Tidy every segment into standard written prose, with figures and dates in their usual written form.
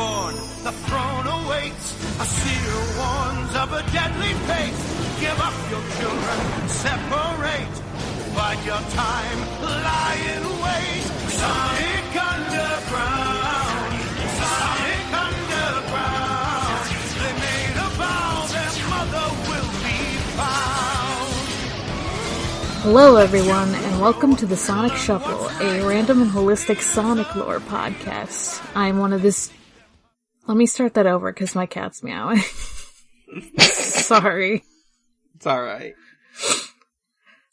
born, the throne awaits. A seer warns of a deadly fate. Give up your children, separate. Bide your time, lie in wait. Sonic Underground, Sonic Underground. They made a vow their mother will be found. Hello everyone, and welcome to the Sonic Shuffle, a random and holistic Sonic lore podcast. I'm one of this... Let me start that over, because my cat's meowing. Sorry. It's alright.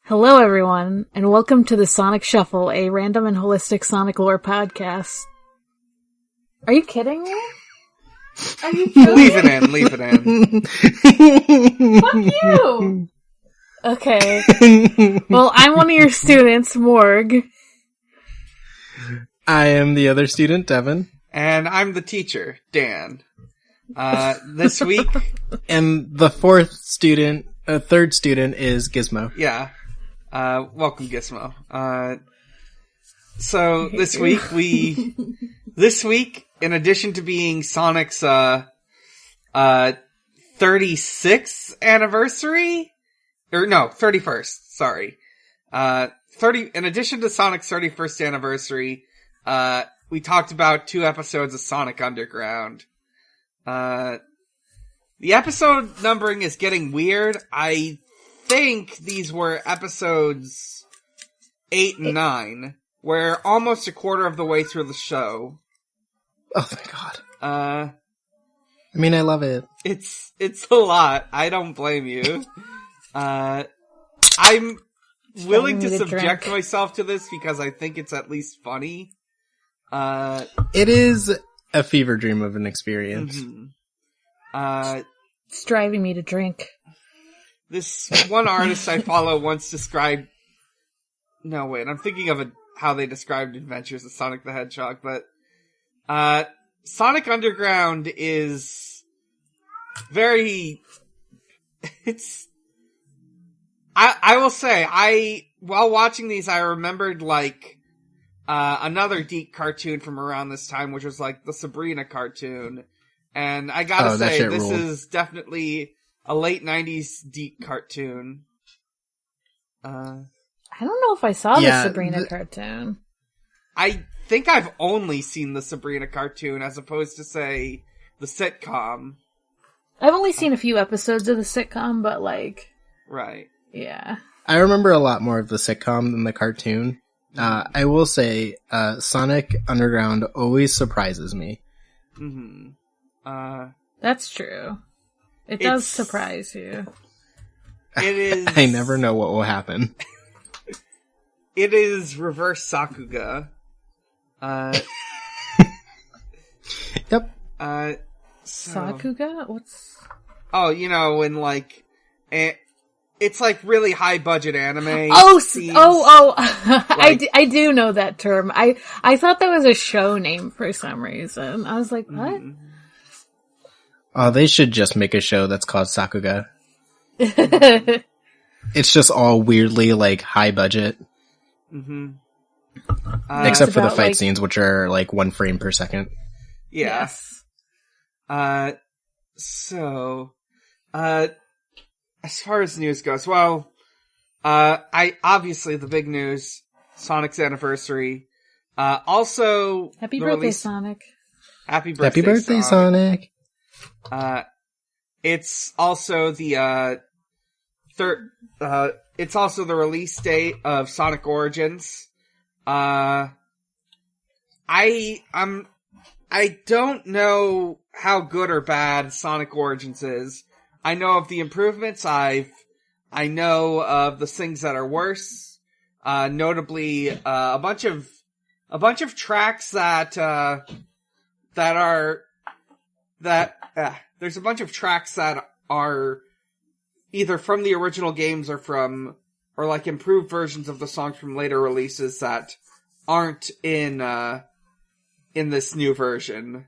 Hello everyone, and welcome to the Sonic Shuffle, a random and holistic Sonic lore podcast. Are you kidding me? Are you kidding Leave it in, leave it in. Fuck you! Okay. Well, I'm one of your students, Morg. I am the other student, Devin. And I'm the teacher, Dan. This week... And the third student is Gizmo. Yeah. Welcome, Gizmo. So, this week, in addition to being Sonic's, 36th anniversary? No, 31st, sorry. In addition to Sonic's 31st anniversary, we talked about 2 episodes of Sonic Underground. The episode numbering is getting weird. I think these were episodes 8 and 9. We're almost a quarter of the way through the show. Oh, thank God. I mean, I love it. It's a lot. I don't blame you. I'm willing to subject myself to this because I think it's at least funny. It is a fever dream of an experience. Mm-hmm. It's driving me to drink. This one artist I follow once described... No, wait, I'm thinking of how they described Adventures of Sonic the Hedgehog, but... Sonic Underground is... very... It's... I will say, while watching these, I remembered, another Deek cartoon from around this time, which was, the Sabrina cartoon. And I gotta say, this is definitely a late 90s Deek cartoon. I don't know if I saw the Sabrina cartoon. I think I've only seen the Sabrina cartoon, as opposed to, say, the sitcom. I've only seen a few episodes of the sitcom, but, Right. Yeah. I remember a lot more of the sitcom than the cartoon. I will say, Sonic Underground always surprises me. Mm-hmm. That's true. It does surprise you. It is... I never know what will happen. It is reverse Sakuga. Yep. Sakuga? What's... Oh, when, it's really high budget anime. I do know that term. I thought that was a show name for some reason. I was like, what? Mm. Oh, they should just make a show that's called Sakuga. It's just all weirdly, high budget. Mm-hmm. Except for the fight scenes, which are, 1 frame per second. Yeah. Yes. So, as far as news goes, well, obviously the big news, Sonic's anniversary. Also, Happy birthday, Sonic. Happy birthday, Sonic. It's also the, it's also the release date of Sonic Origins. I don't know how good or bad Sonic Origins is. I know of the improvements. I know of the things that are worse. Notably, a bunch of tracks there's a bunch of tracks that are either from the original games or improved versions of the songs from later releases that aren't in this new version.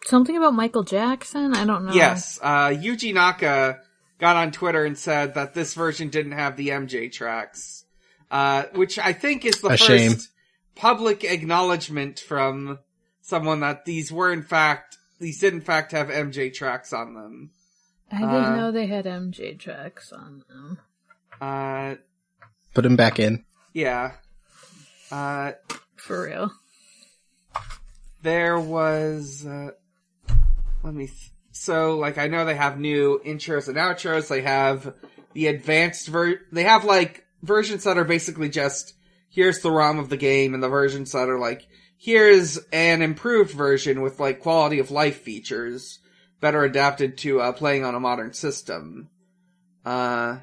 Something about Michael Jackson? I don't know. Yes, Yuji Naka got on Twitter and said that this version didn't have the MJ tracks, which I think is the first shame. public acknowledgement from someone that these did in fact have MJ tracks on them. I didn't know they had MJ tracks on them. Put him back in. Yeah. For real. There was, so, like, I know they have new intros and outros. They have the advanced they have, like, versions that are basically just, here's the ROM of the game, and the versions that are like, here's an improved version with, like, quality of life features, better adapted to, playing on a modern system. I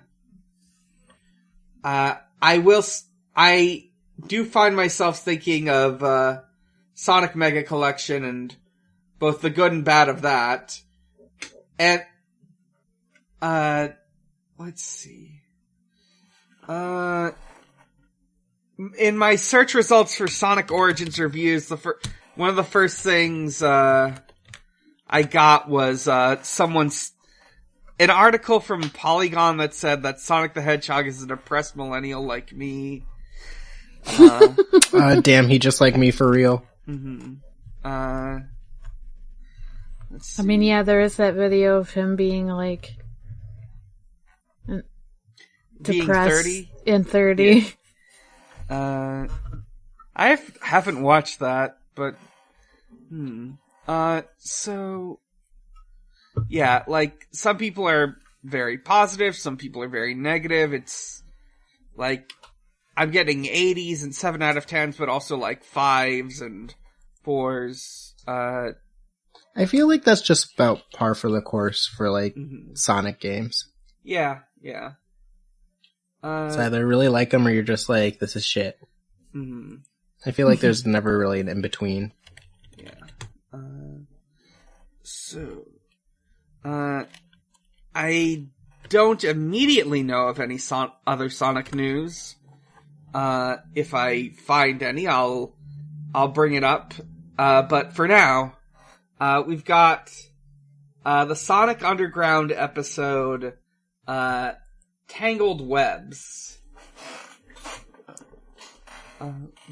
do find myself thinking of, Sonic Mega Collection and both the good and bad of that. And, let's see. In my search results for Sonic Origins reviews, one of the first things, I got was, an article from Polygon that said that Sonic the Hedgehog is a depressed millennial like me. Damn, he just like me for real. Mm-hmm. I mean, yeah, there is that video of him being, like, depressed. Being 30? In 30. Yeah. I haven't watched that, but, so, yeah, like, some people are very positive, some people are very negative. It's, like, I'm getting 80s and 7 out of 10s, but also, like, 5s and 4s. I feel like that's just about par for the course for, like, Sonic games. Yeah. It's either really like them or you're just like, this is shit. Mm-hmm. I feel like there's never really an in-between. Yeah. I don't immediately know of any other Sonic news. If I find any, I'll bring it up. But for now, we've got, the Sonic Underground episode, Tangled Webs.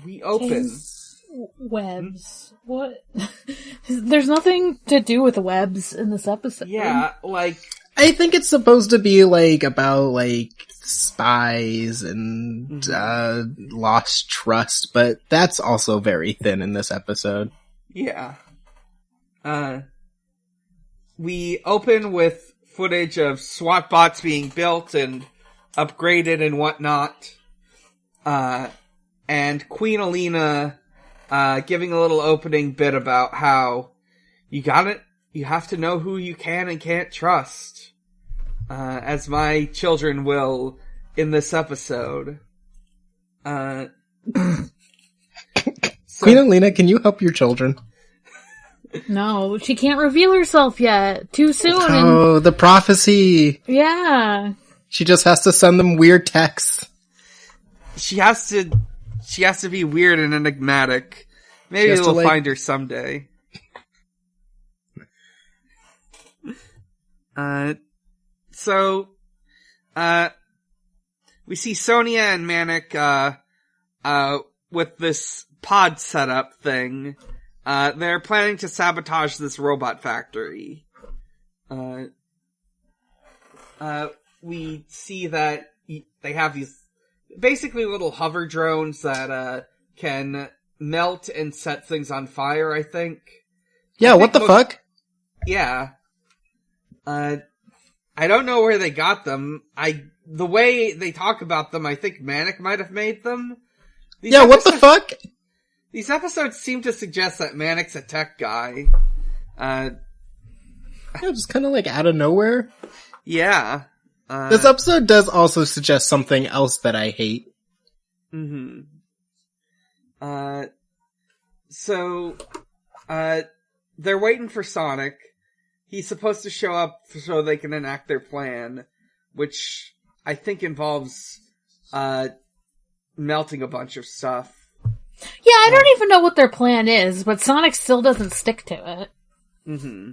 We open... Webs. What? There's nothing to do with webs in this episode. Yeah, like... I think it's supposed to be, like, about, like, spies and, lost trust, but that's also very thin in this episode. Yeah. We open with footage of SWAT bots being built and upgraded and whatnot. And Queen Alina, giving a little opening bit about how you have to know who you can and can't trust. As my children will in this episode. Queen Alina, can you help your children? No, she can't reveal herself yet. Too soon. Oh, the prophecy. Yeah. She just has to send them weird texts. She has to be weird and enigmatic. Maybe we'll find her someday. We see Sonia and Manic, with this pod setup thing. They're planning to sabotage this robot factory. We see that they have these basically little hover drones that, can melt and set things on fire, I think. Yeah, what the fuck? Yeah. I don't know where they got them. The way they talk about them, I think Manic might have made them. What the fuck? These episodes seem to suggest that Manic's a tech guy. Just kind of like out of nowhere. Yeah. This episode does also suggest something else that I hate. Mm-hmm. They're waiting for Sonic. He's supposed to show up so they can enact their plan, which I think involves, melting a bunch of stuff. Yeah, I don't even know what their plan is, but Sonic still doesn't stick to it. Mm-hmm.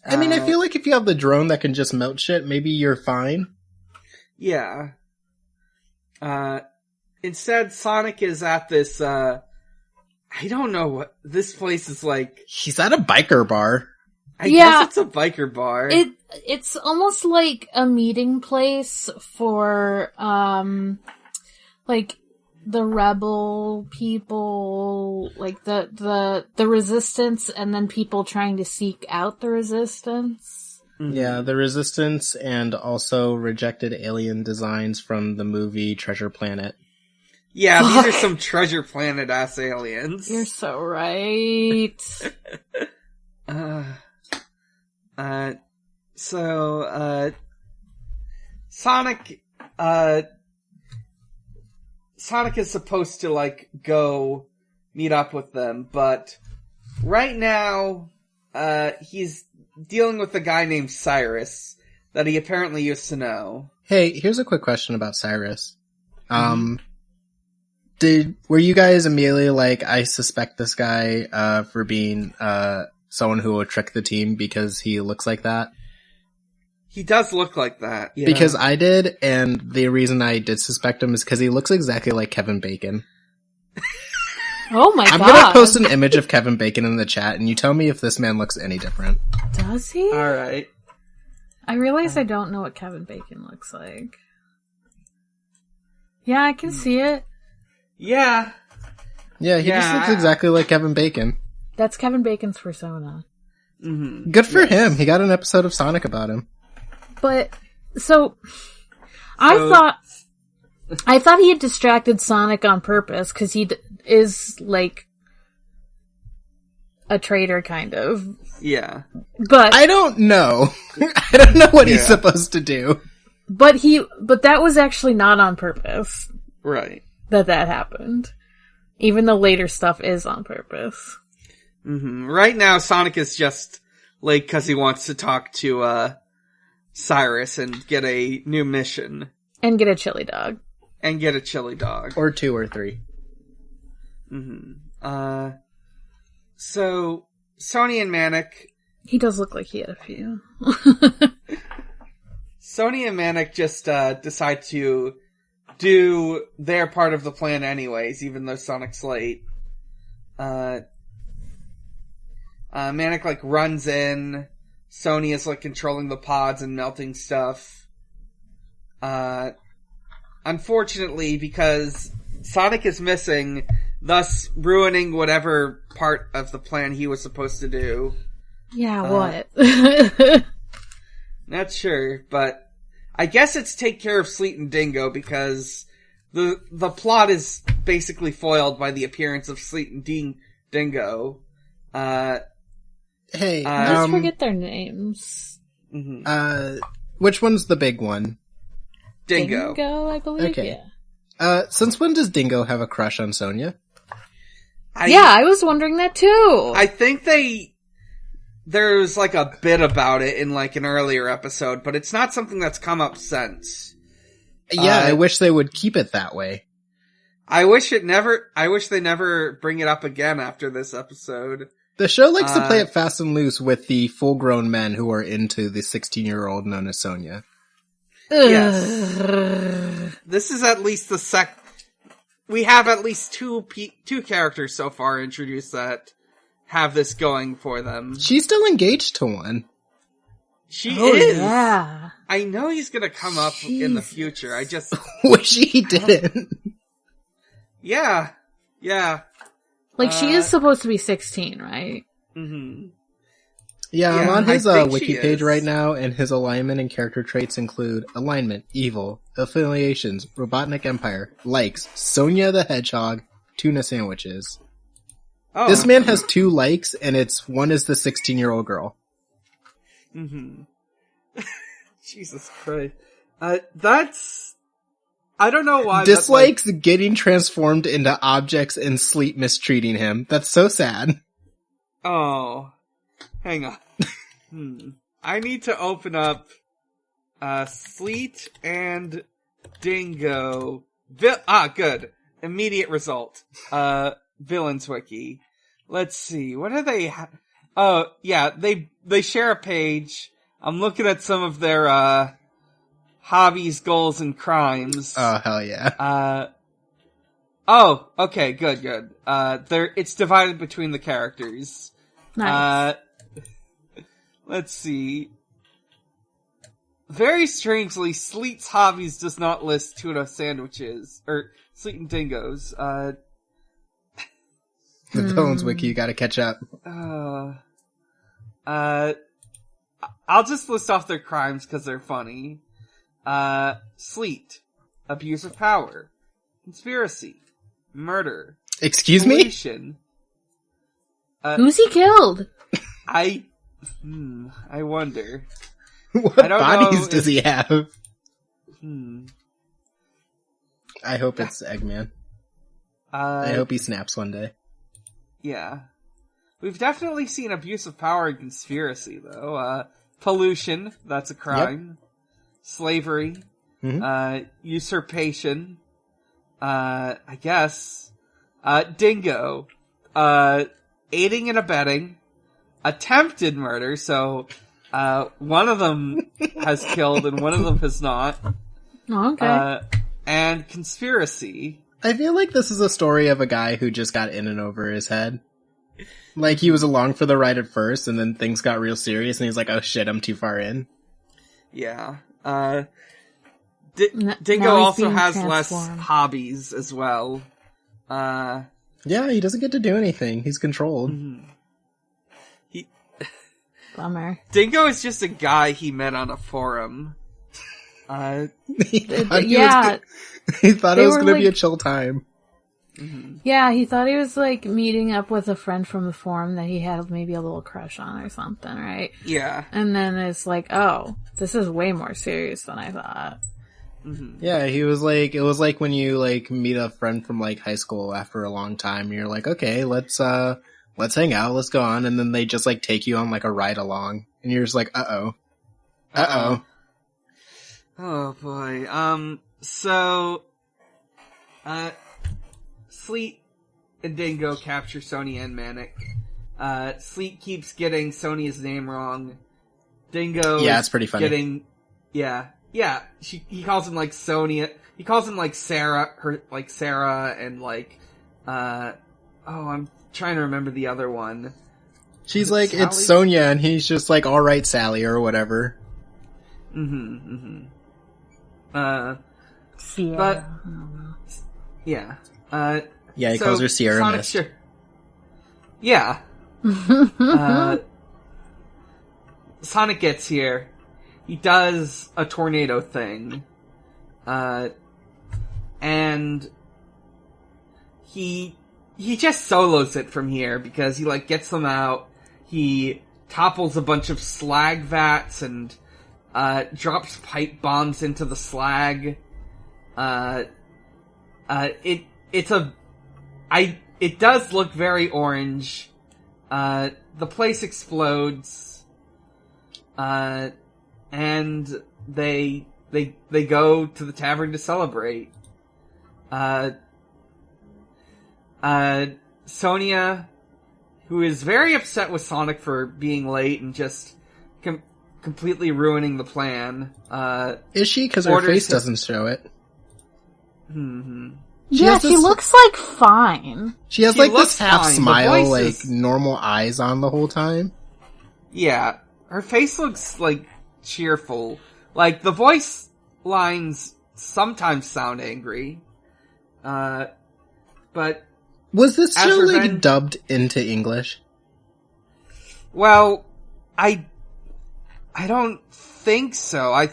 I mean, I feel like if you have the drone that can just melt shit, maybe you're fine. Yeah. instead Sonic is at this, I don't know what, this place is like. He's at a biker bar. I guess it's a biker bar. It's almost like a meeting place for, like, the rebel people, like the resistance, and then people trying to seek out the resistance. Mm-hmm. Yeah, the resistance and also rejected alien designs from the movie Treasure Planet. Yeah, these are some Treasure Planet-ass aliens. You're so right. Sonic is supposed to, like, go meet up with them, but right now, he's dealing with a guy named Cyrus that he apparently used to know. Hey, here's a quick question about Cyrus. Were you guys immediately like, I suspect this guy, for being, someone who will trick the team because he looks like that? He does look like that, yeah. Because I did, and the reason I did suspect him is because he looks exactly like Kevin Bacon. Oh my god. I'm gonna post an image of Kevin Bacon in the chat, and you tell me if this man looks any different. Does he? Alright. I realize I don't know what Kevin Bacon looks like. Yeah, I can see it. Yeah. Yeah, he just looks exactly like Kevin Bacon. That's Kevin Bacon's persona. Mm-hmm. Good for him. He got an episode of Sonic about him. But, I thought he had distracted Sonic on purpose, because he is, like, a traitor, kind of. Yeah. But I don't know. I don't know what he's supposed to do. But that was actually not on purpose. Right. That happened. Even though later stuff is on purpose. Mm-hmm. Right now, Sonic is just late because he wants to talk to, Cyrus and get a new mission. And get a chili dog. Or 2 or 3. Mm-hmm. So, Sony and Manic... He does look like he had a few. Sony and Manic just, decide to do their part of the plan anyways, even though Sonic's late. Manic, like, runs in. Sony is, like, controlling the pods and melting stuff. Unfortunately, because Sonic is missing, thus ruining whatever part of the plan he was supposed to do. Yeah, what? Not sure, but I guess it's take care of Sleet and Dingo, because the plot is basically foiled by the appearance of Sleet and Dingo. Hey, I just forget their names. Mm-hmm. Which one's the big one? Dingo, I believe, okay. Yeah. Since when does Dingo have a crush on Sonia? I was wondering that too. I think there's like a bit about it in like an earlier episode, but it's not something that's come up since. Yeah, I wish they would keep it that way. I wish they never bring it up again after this episode. The show likes to play it fast and loose with the full-grown men who are into the 16-year-old known as Sonia. Yes. This is at least we have at least two characters so far introduced that have this going for them. She's still engaged to one. She is. Yeah. I know he's gonna come up in the future. I just wish he didn't. Yeah. Like, she is supposed to be 16, right? Mm-hmm. Yeah, I'm on his think wiki she page is. right now, and his alignment and character traits include alignment, evil, affiliations, Robotnik Empire, likes, Sonia the Hedgehog, tuna sandwiches. Oh. This man has 2 likes, and one is the 16-year-old girl. Mm-hmm. Jesus Christ. I don't know why. Dislikes getting transformed into objects and Sleep mistreating him. That's so sad. Oh. Hang on. I need to open up, Sleet and Dingo. Good. Immediate result. Villains Wiki. Let's see. What do they oh, yeah, they share a page. I'm looking at some of their, hobbies, goals, and crimes. Oh, hell yeah. Oh, okay, good. It's divided between the characters. Nice. Let's see. Very strangely, Sleet's hobbies does not list tuna sandwiches. Or, Sleet and Dingo's. The Villains Wiki, you gotta catch up. I'll just list off their crimes because they're funny. Sleet. Abuse of power. Conspiracy. Murder. Excuse pollution. Who's he killed? I wonder. What I don't bodies know does he have? Hmm. I hope it's Eggman. I hope he snaps one day. Yeah. We've definitely seen abuse of power and conspiracy, though. Pollution, that's a crime. Yep. Slavery. Mm-hmm. Usurpation. I guess. Dingo. Aiding and abetting. Attempted murder, so, one of them has killed and one of them has not. Oh, okay. And conspiracy. I feel like this is a story of a guy who just got in and over his head. Like, he was along for the ride at first, and then things got real serious, and he's like, oh shit, I'm too far in. Yeah. Dingo also has less hobbies as well. Yeah, he doesn't get to do anything. He's controlled. Mm-hmm. Bummer. Dingo is just a guy he met on a forum. He thought it was gonna be a chill time. Mm-hmm. Yeah, he thought he was, like, meeting up with a friend from the forum that he had maybe a little crush on or something, right? Yeah. And then it's like, oh, this is way more serious than I thought. Mm-hmm. Yeah, it was like when you, like, meet a friend from, like, high school after a long time, and you're like, okay, let's hang out, let's go on, and then they just, like, take you on, like, a ride along, and you're just like, uh-oh. Oh, boy. So, Sleet and Dingo capture Sonia and Manic. Sleet keeps getting Sonia's name wrong. Dingo it's pretty funny. He calls him, like, Sonia. He calls him, like, Sarah, and, like, I'm trying to remember the other one. She's like, Sally? It's Sonia, and he's just like, alright, Sally, or whatever. Sierra. But, yeah. He calls her Sierra Mist. Yeah. Sonic gets here. He does a tornado thing. And he just solos it from here because he, like, gets them out. He topples a bunch of slag vats and, drops pipe bombs into the slag. It does look very orange. The place explodes. And they go to the tavern to celebrate. Sonia, who is very upset with Sonic for being late and just completely ruining the plan. Is she? Because her face doesn't show it. Mm-hmm. She looks like fine. She has like this half smile, like normal eyes on the whole time. Yeah, her face looks like cheerful. Like the voice lines sometimes sound angry. But was this show like dubbed into English? Well, I don't think so.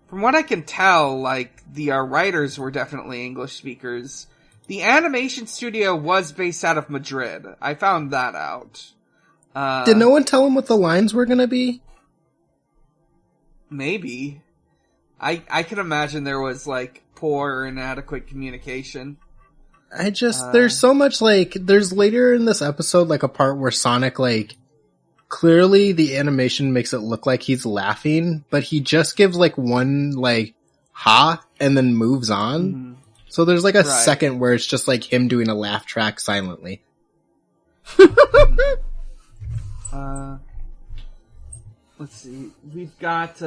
From what I can tell, like, the writers were definitely English speakers. The animation studio was based out of Madrid. I found that out. Did no one tell him what the lines were gonna be? Maybe. I can imagine there was, like, poor or inadequate communication. There's so much, like, there's later in this episode, like, a part where Sonic, like, clearly the animation makes it look like he's laughing, but he just gives, like, one, like, ha, and then moves on. Mm-hmm. So there's, like, a second where it's just, like, him doing a laugh track silently. Let's see. We've got,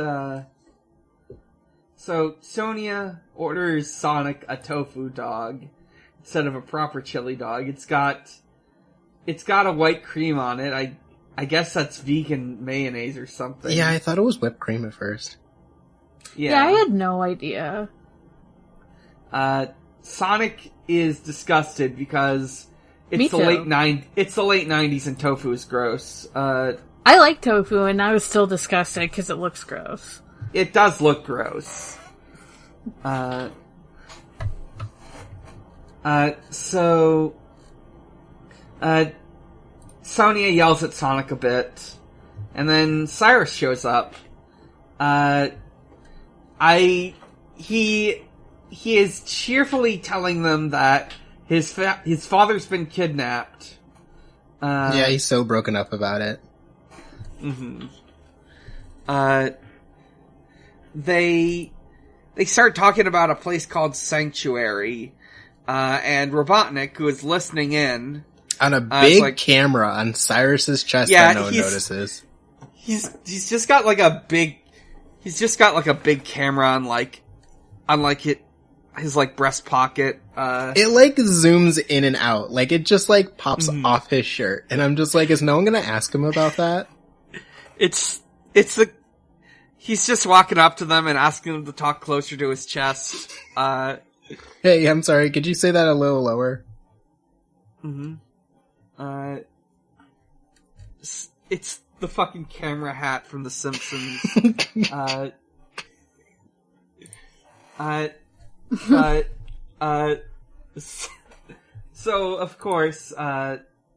so Sonia orders Sonic a tofu dog. instead of a proper chili dog. It's got a white cream on it. I guess that's vegan mayonnaise or something. Yeah, I thought it was whipped cream at first. Yeah, I had no idea. Sonic is disgusted because it's the late 90s and tofu is gross. I like tofu and I was still disgusted because it looks gross. It does look gross. So Sonia yells at Sonic a bit, and then Cyrus shows up. He is cheerfully telling them that his father's been kidnapped. Yeah, he's so broken up about it. Mm-hmm. They start talking about a place called Sanctuary, and Robotnik, who is listening in, on a big camera on Cyrus's chest that no one notices. He's just got like a big camera on his breast pocket. It like zooms in and out, like it just like pops off his shirt, and I'm just like, is no one gonna ask him about that? He's just walking up to them and asking them to talk closer to his chest. Hey, I'm sorry, could you say that a little lower? Mm-hmm. It's the fucking camera hat from The Simpsons. So, of course,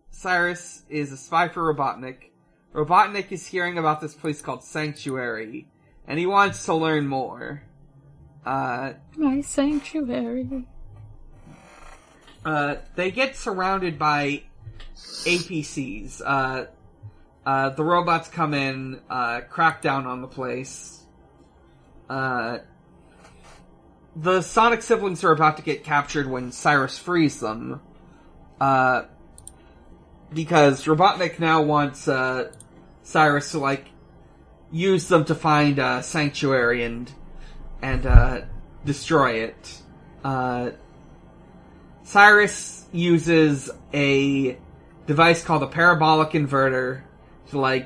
Cyrus is a spy for Robotnik. Robotnik is hearing about this place called Sanctuary, and he wants to learn more. My sanctuary. They get surrounded by APCs. The robots come in, crack down on the place. The Sonic siblings are about to get captured when Cyrus frees them. Because Robotnik now wants, Cyrus to, use them to find a sanctuary and destroy it. Cyrus uses a device called a parabolic inverter to,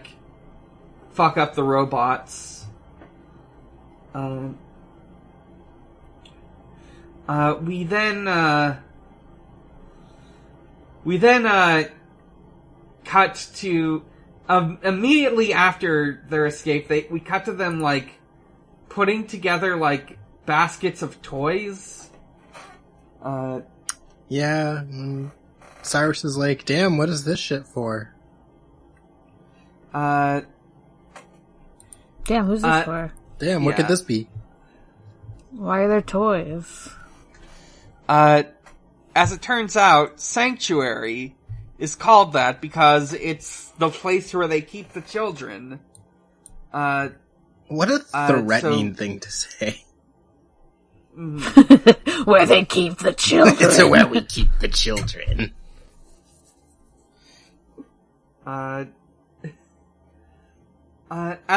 fuck up the robots. We then cut to, immediately after their escape, we cut to them, putting together, baskets of toys. Yeah, Cyrus is like, damn, what is this shit for? Damn, who's this for? Damn, what could this be? Why are there toys? As it turns out, Sanctuary is called that because it's the place where they keep the children. What a threatening thing to say. Where they keep the children. It's where we keep the children. As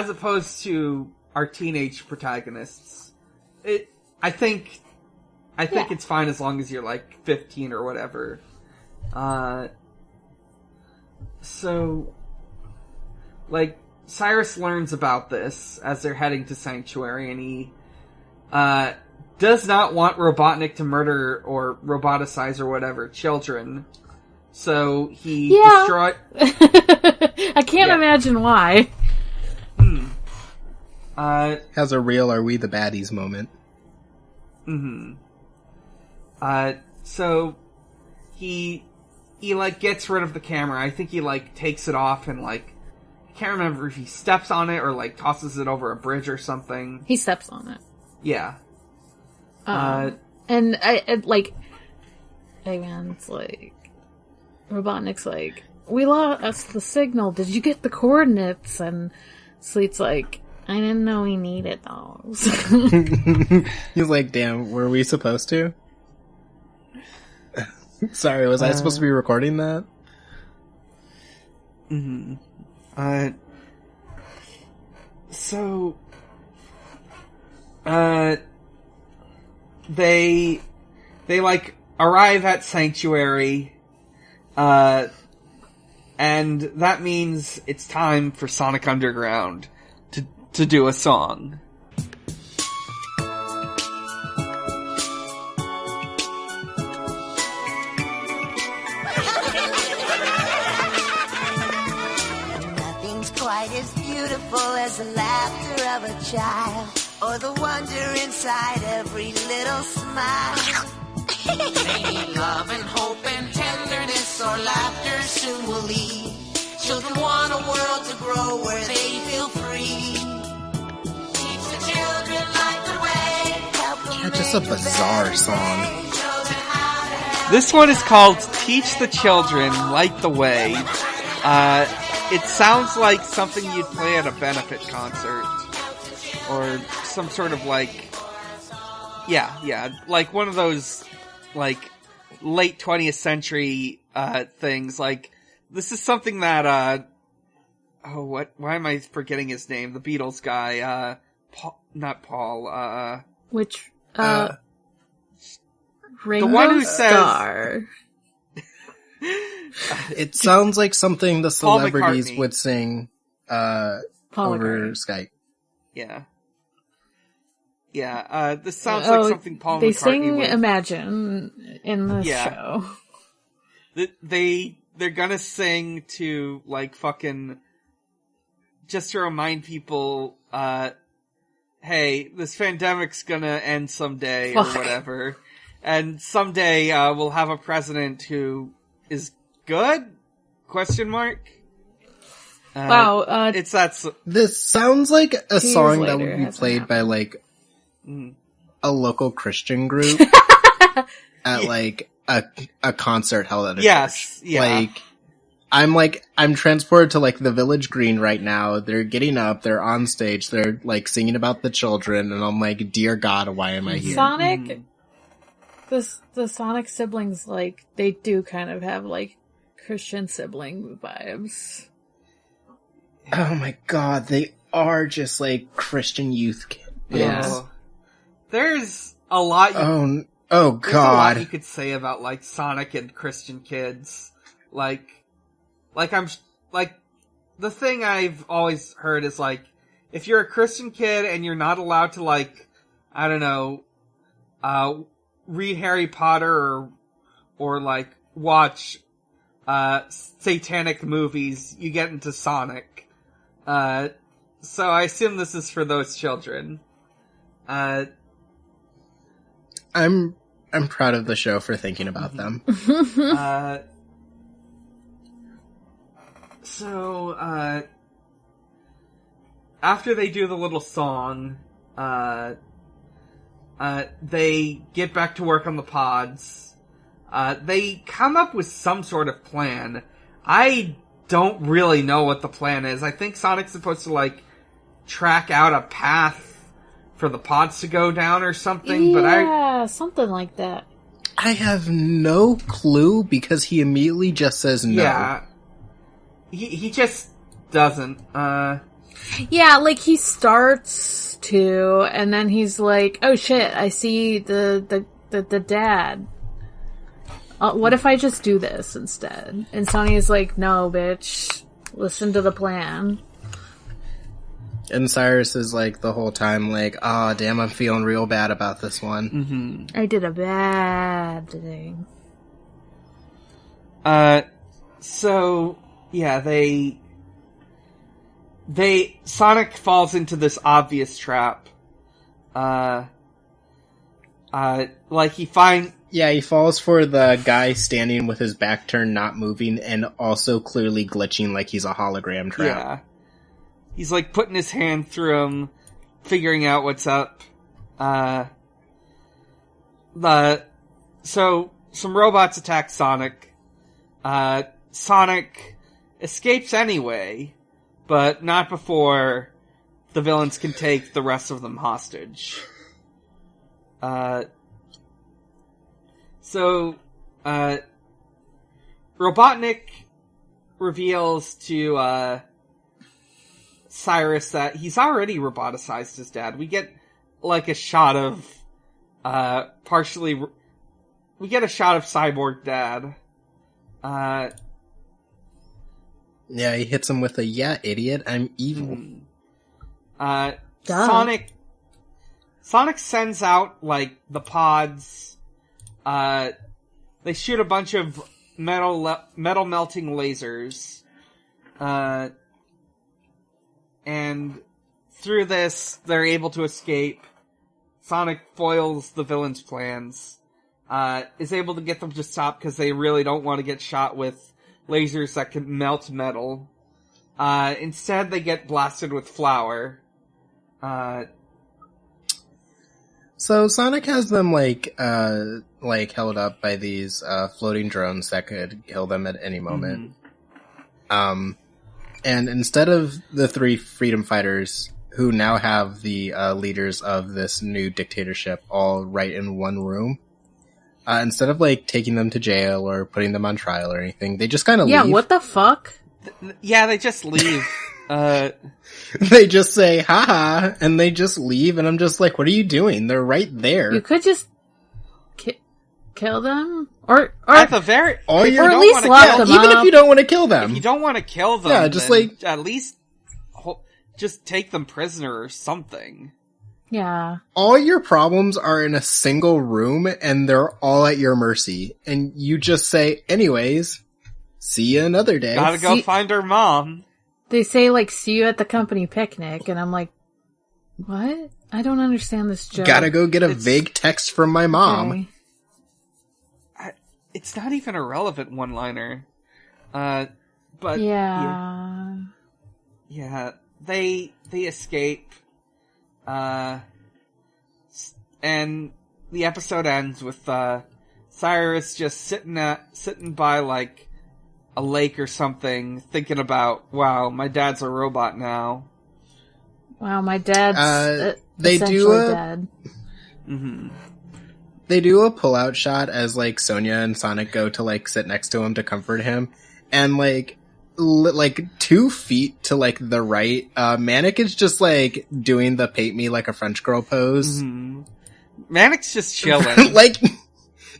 opposed to our teenage protagonists, I think it's fine as long as you're 15 or whatever. So, Cyrus learns about this as they're heading to Sanctuary, and he does not want Robotnik to murder or roboticize or whatever children. So he destroyed. I can't imagine why. Has a real "Are we the baddies" moment. So he gets rid of the camera. I think he takes it off and I can't remember if he steps on it or tosses it over a bridge or something. He steps on it. Yeah. And hey man, it's Robotnik's we lost the signal. Did you get the coordinates? And Sleet's I didn't know we needed those. He's damn, were we supposed to? Sorry, was I supposed to be recording that? So, they arrive at Sanctuary, and that means it's time for Sonic Underground to do a song. Quite as beautiful as the laughter of a child, or the wonder inside every little smile. Maybe love and hope and tenderness or laughter soon will lead. Children want a world to grow where they feel free. Teach the children light the way. Help them Just a bizarre song. This one is called Teach the Children, Light the Way. It sounds like something you'd play at a benefit concert. Or some sort of like... Yeah, like one of those, like, late 20th century, things. Like, this is something that, why am I forgetting his name? The Beatles guy, not Paul, Which, the Ringo one who says... Starr. It sounds like something the Paul celebrities McCartney. would sing Paul over McCartney. Skype. Yeah. Yeah, this sounds like something Paul They McCartney sing would... Imagine in the Yeah. show. They're gonna sing to, like, fucking... Just to remind people, hey, this pandemic's gonna end someday, or Fuck. whatever. And someday, we'll have a president who is good? Question mark? Wow, It's that... This sounds like a 2 years song that later, would be hasn't played by, happened. like, Mm. a local Christian group at, like, a concert held at a Yes, church. yeah. I'm transported to, like, the Village Green right now. They're getting up, they're on stage, they're, like, singing about the children, and I'm like, dear God, why am I here? Sonic, the Sonic siblings, like, they do kind of have, like, Christian sibling vibes. Oh my God, they are just, like, Christian youth kids. Yeah. Oh. There's a lot Oh There's a lot God. you could say about, like, Sonic and Christian kids. Like, the thing I've always heard is, like, if you're a Christian kid and you're not allowed to, like, I don't know, read Harry Potter or like, watch, satanic movies, you get into Sonic. So I assume this is for those children. I'm proud of the show for thinking about them. So, after they do the little song, they get back to work on the pods. They come up with some sort of plan. I don't really know what the plan is. I think Sonic's supposed to, like, track out a path for the pods to go down or something, but something like that. I have no clue because he immediately just says no. yeah. He just doesn't, Yeah, like, he starts to, and then he's like, oh shit, I see the dad. What if I just do this instead? And Sonny is like, no, bitch, listen to the plan. And Cyrus is like the whole time like, oh damn, I'm feeling real bad about this one. mm-hmm. I did a bad thing. So, yeah, Sonic falls into this obvious trap. Like he Yeah, he falls for the guy standing with his back turned, not moving, and also clearly glitching like he's a hologram trap. yeah. He's like putting his hand through him, figuring out what's up. So, some robots attack Sonic. Sonic escapes anyway, but not before the villains can take the rest of them hostage. So, Robotnik reveals to, Cyrus that he's already roboticized his dad. We get, like, a shot of, partially we get a shot of Cyborg Dad. Yeah, he hits him with a, yeah, idiot, I'm evil. Sonic sends out, like, the pods. They shoot a bunch of metal melting lasers. And through this, they're able to escape. Sonic foils the villain's plans. Is able to get them to stop because they really don't want to get shot with lasers that can melt metal. Instead, they get blasted with flour. So Sonic has them, like, held up by these, floating drones that could kill them at any moment. And instead of the 3 freedom fighters, who now have the, leaders of this new dictatorship all right in one room, instead of, like, taking them to jail or putting them on trial or anything, they just kind of leave. Yeah, what the fuck? Yeah, they just leave. They just say, haha, and they just leave, and I'm just like, what are you doing? They're right there. You could just kill them? Or at the very... Or at least lock them even up. if you don't want to kill them. If you don't want to kill them, yeah, just like... at least just take them prisoner or something. Yeah. All your problems are in a single room, and they're all at your mercy. And you just say, anyways, see you another day. Gotta go find her mom. They say, like, see you at the company picnic, and I'm like, what? I don't understand this joke. Gotta go get a vague text from my mom. Okay. It's not even a relevant one-liner. But... Yeah. Yeah, they escape. And the episode ends with, Cyrus just sitting by, like, a lake or something, thinking about, wow, my dad's a robot now. Wow, my dad's they essentially do dead. They do a pull-out shot as, like, Sonia and Sonic go to, like, sit next to him to comfort him. And, like 2 feet to, like, the right, Manic is just, like, doing the paint me like a French girl pose. Manic's just chilling. Like...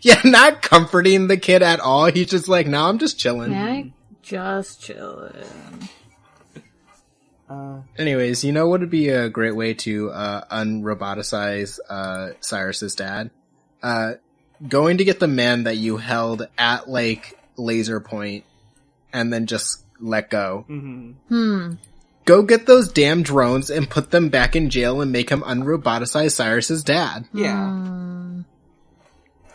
Yeah, not comforting the kid at all. He's just like, no, I'm just chilling. Yeah, just chilling. Anyways, you know what would be a great way to unroboticize Cyrus's dad? Going to get the man that you held at, like, laser point and then just let go. Go get those damn drones and put them back in jail and make him unroboticize Cyrus's dad. Yeah.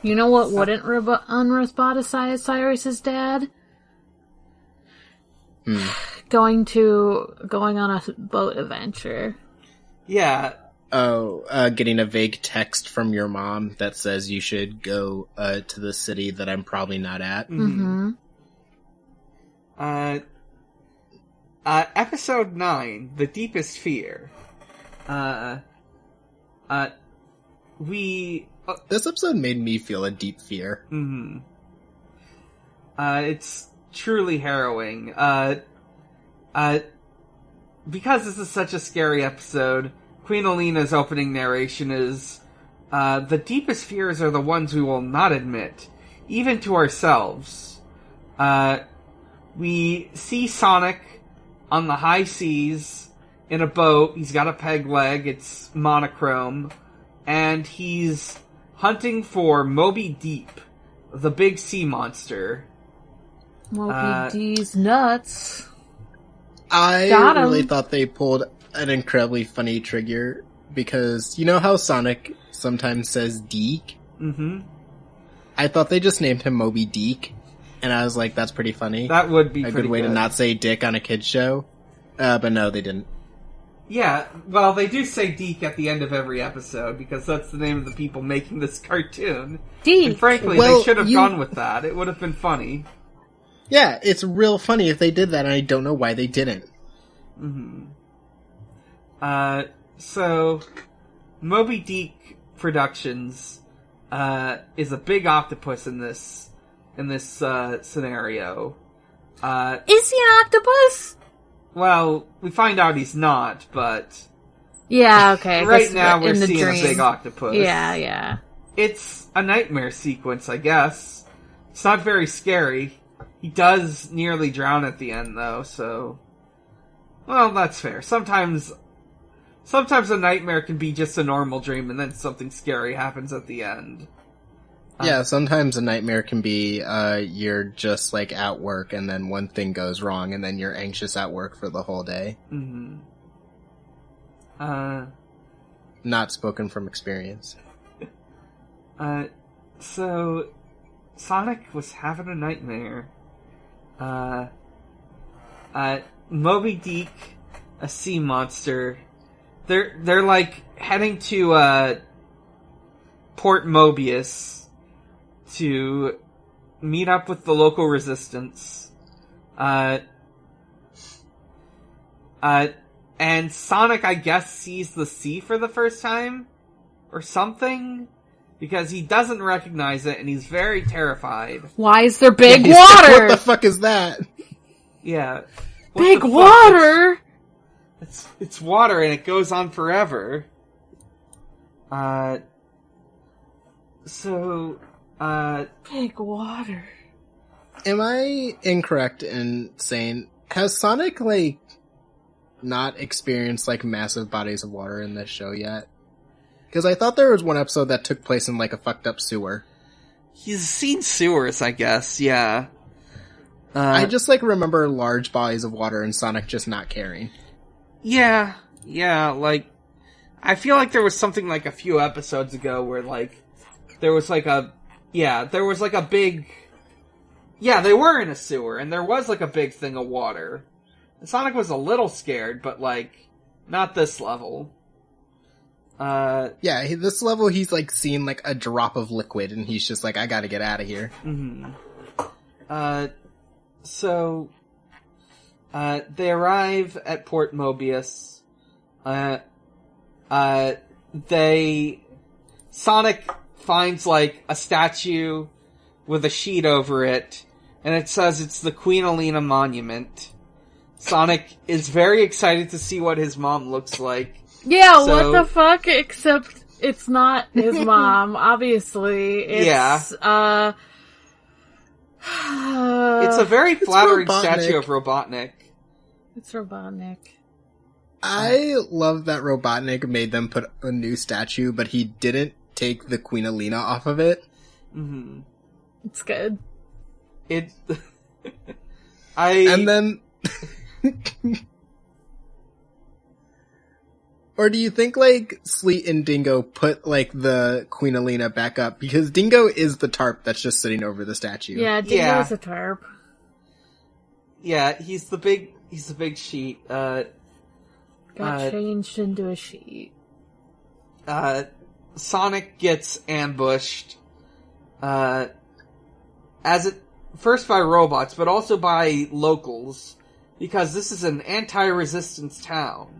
You know what wouldn't unroboticize Cyrus's dad? Going on a boat adventure. Yeah. Oh, getting a vague text from your mom that says you should go to the city that I'm probably not at. Episode 9, The Deepest Fear. This episode made me feel a deep fear. It's truly harrowing. Because this is such a scary episode, Queen Alina's opening narration is, the deepest fears are the ones we will not admit, even to ourselves. We see Sonic on the high seas, in a boat. He's got a peg leg, it's monochrome, and he's hunting for Moby Deep, the big sea monster. Moby D's nuts. I really thought they pulled an incredibly funny trigger, because you know how Sonic sometimes says Deek? I thought they just named him Moby Deek, and I was like, that's pretty funny. That would be a good way to not say dick on a kid's show. But no, they didn't. Yeah, well, they do say Deek at the end of every episode, because that's the name of the people making this cartoon. Deek! And frankly, they should have gone with that. It would have been funny. Yeah, it's real funny if they did that, and I don't know why they didn't. So, Moby Deek Productions, is a big octopus in this scenario. Is he an octopus? Well, we find out he's not, but... Yeah, okay. Right now we're seeing a big octopus. Yeah. It's a nightmare sequence, I guess. It's not very scary. He does nearly drown at the end, though, so... Well, that's fair. Sometimes a nightmare can be just a normal dream, and then something scary happens at the end. Yeah, sometimes a nightmare can be, you're just, like, at work, and then one thing goes wrong, and then you're anxious at work for the whole day. Mm-hmm. Not spoken from experience. So... Sonic was having a nightmare. Moby Deek, a sea monster, they're like heading to, Port Mobius to meet up with the local resistance. And Sonic, I guess, sees the sea for the first time? Or something? Because he doesn't recognize it, and he's very terrified. Why is there big Yeah, water? What the fuck is that? Yeah. What Big the fuck? water? It's water, and it goes on forever. Big water. Am I incorrect in saying, has Sonic, like, not experienced, like, massive bodies of water in this show yet? Because I thought there was one episode that took place in, like, a fucked up sewer. He's seen sewers, I guess, yeah. I just, like, remember large bodies of water and Sonic just not caring. Yeah, like, I feel like there was something, like, a few episodes ago where, like, there was, like, a big... Yeah, they were in a sewer, and there was, like, a big thing of water. And Sonic was a little scared, but, like, not this level. This level he's, like, seen, like, a drop of liquid, and he's just like, I gotta get out of here. Mm-hmm. So, they arrive at Port Mobius. Sonic finds, like, a statue with a sheet over it, and it says it's the Queen Alina Monument. Sonic is very excited to see what his mom looks like. Yeah, what the fuck? Except it's not his mom, obviously. It's, it's a very flattering statue of Robotnik. It's Robotnik. I love that Robotnik made them put a new statue, but he didn't take the Queen Alina off of it. Mm-hmm. It's good. And then... Or do you think, like, Sleet and Dingo put, like, the Queen Alina back up? Because Dingo is the tarp that's just sitting over the statue. Yeah, Dingo's a tarp. Yeah, he's the big sheet. Got changed into a sheet. Sonic gets ambushed. First by robots, but also by locals. Because this is an anti-resistance town.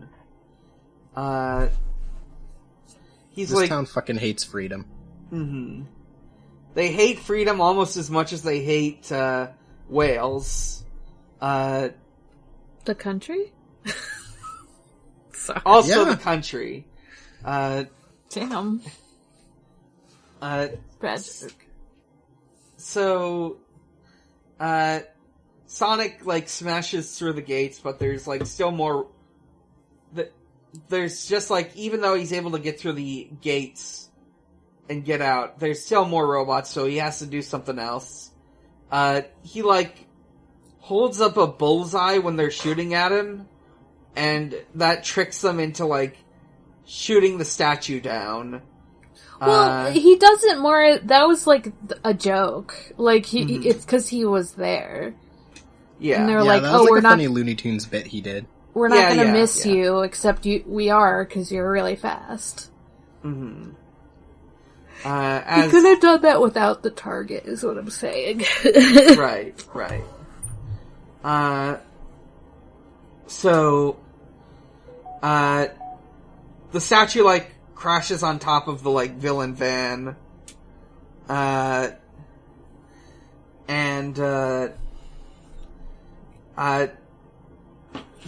This town fucking hates freedom. Mm-hmm. They hate freedom almost as much as they hate, whales. The country? Sorry. Also the country. Damn. Bad joke. So, Sonic, like, smashes through the gates, but there's, like, still more... There's just, like, even though he's able to get through the gates and get out, there's still more robots, so he has to do something else. He, like, holds up a bullseye when they're shooting at him, and that tricks them into, like, shooting the statue down. Well, he does it more... That was, like, a joke. Like, it's because he was there. Yeah. And they're like, oh, that was we're a not... funny Looney Tunes bit he did. We're not gonna miss you, except we are, because you're really fast. Mm-hmm. You could have done that without the target, is what I'm saying. Right. So, the statue, like, crashes on top of the, like, villain van.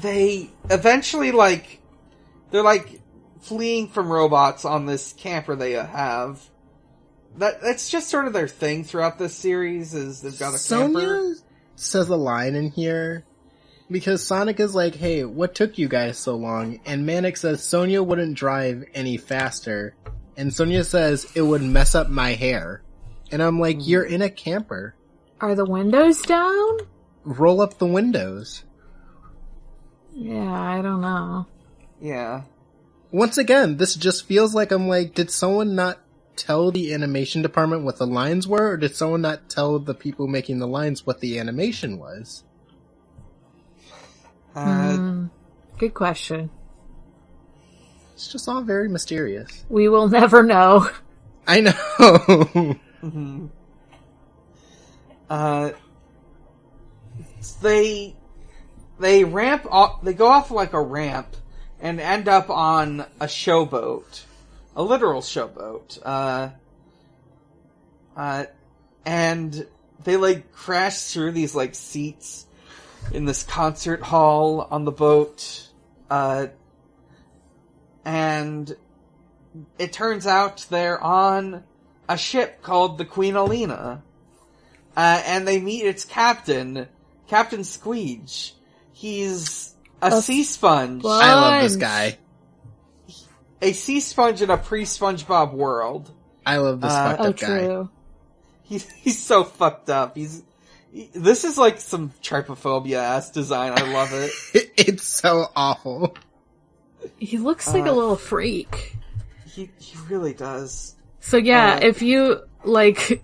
They eventually, like, they're, like, fleeing from robots on this camper they have. that's just sort of their thing throughout this series, is they've got a Sonya camper. says a line in here, because Sonic is like, hey, what took you guys so long? And Manic says Sonya wouldn't drive any faster. And Sonya says it would mess up my hair. And I'm like, you're in a camper. Are the windows down? Roll up the windows. Yeah, I don't know. Yeah. Once again, this just feels like I'm like, did someone not tell the animation department what the lines were? Or did someone not tell the people making the lines what the animation was? Good question. It's just all very mysterious. We will never know. I know. They ramp off, they go off like a ramp and end up on a showboat. A literal showboat. And they like crash through these like seats in this concert hall on the boat. And it turns out they're on a ship called the Queen Alina. And they meet its captain, Captain Squeege. He's a sea sponge. I love this guy. A sea sponge in a pre-SpongeBob world. I love this fucked up guy. True. He's so fucked up. This is like some trypophobia-ass design. I love it. It's so awful. He looks like a little freak. He really does. So yeah, if you, like...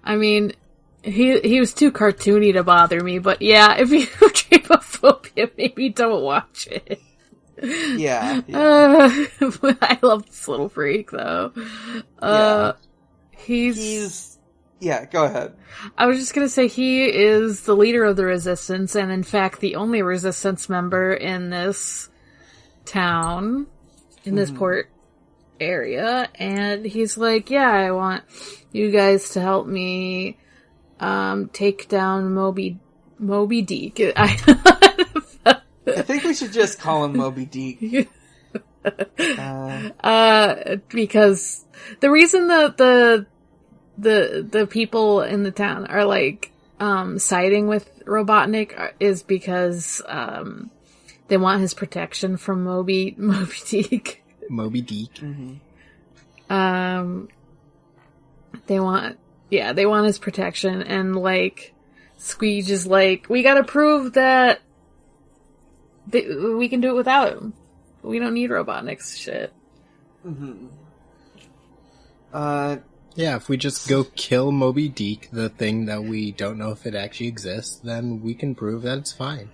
I mean, he was too cartoony to bother me, but yeah, if you have trypophobia, maybe don't watch it. Yeah. I love this little freak, though. He's... Yeah, go ahead. I was just gonna say, he is the leader of the Resistance, and in fact, the only Resistance member in this town, in this port area, and he's like, yeah, I want you guys to help me, take down Moby Deek. I think we should just call him Moby Deek. Because the reason that the people in the town are like siding with Robotnik is because they want his protection from Moby Deek. Moby Deek. They want his protection, and like Squeege is like, we gotta prove that we can do it without him. We don't need Robotnik's shit. Yeah, if we just go kill Moby Deek, the thing that we don't know if it actually exists, then we can prove that it's fine.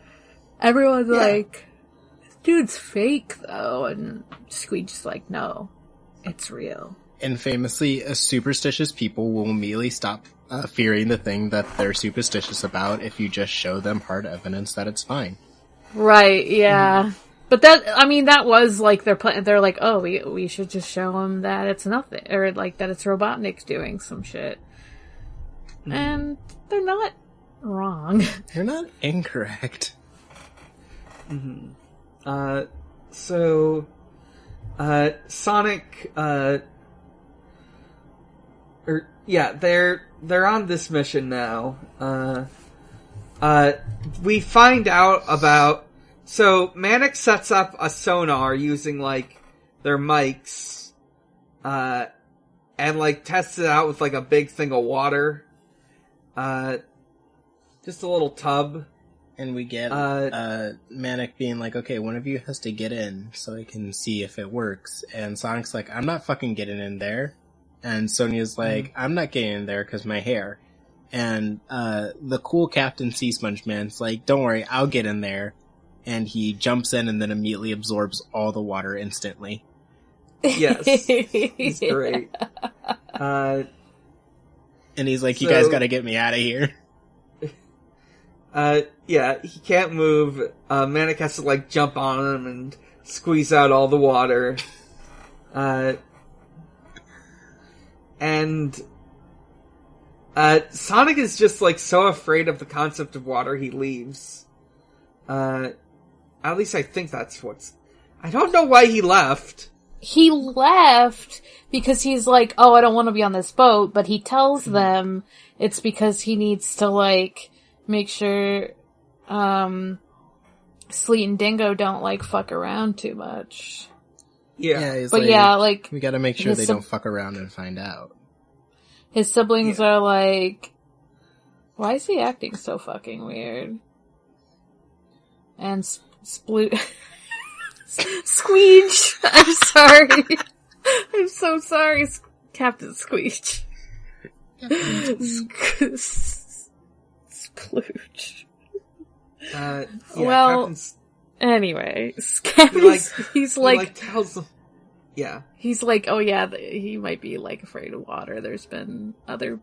Everyone's like, this dude's fake, though, and Squeege's like, no, it's real. And famously, superstitious people will immediately stop fearing the thing that they're superstitious about if you just show them hard evidence that it's fine. Right, yeah. But that was like their plan. They're like, oh, we should just show them that it's nothing, or like that it's Robotnik doing some shit. And they're not wrong. They're not incorrect. So, Sonic, they're on this mission now. We find out about, so Manic sets up a sonar using, like, their mics, and, like, tests it out with, like, a big thing of water. Just a little tub. And we get, Manic being like, okay, one of you has to get in so I can see if it works. And Sonic's like, I'm not fucking getting in there. And Sonya's like, I'm not getting in there because my hair. And, the cool Captain Sea Sponge Man's like, don't worry, I'll get in there. And he jumps in and then immediately absorbs all the water instantly. Yes. He's great. And he's like, you guys gotta get me out of here. Yeah, he can't move. Manic has to, like, jump on him and squeeze out all the water. And Sonic is just, like, so afraid of the concept of water, he leaves. At least I think that's I don't know why he left. he left because he's like, oh, I don't want to be on this boat, but he tells them it's because he needs to, like, make sure, Sleet and Dingo don't, like, fuck around too much. Yeah, but like... we gotta make sure they don't fuck around and find out. His siblings are like, why is he acting so fucking weird? And Squeege. I'm sorry. I'm so sorry, Captain Squeege. Splooge. Well, anyway, he's like tells them, he's like, oh yeah, he might be like afraid of water. There's been other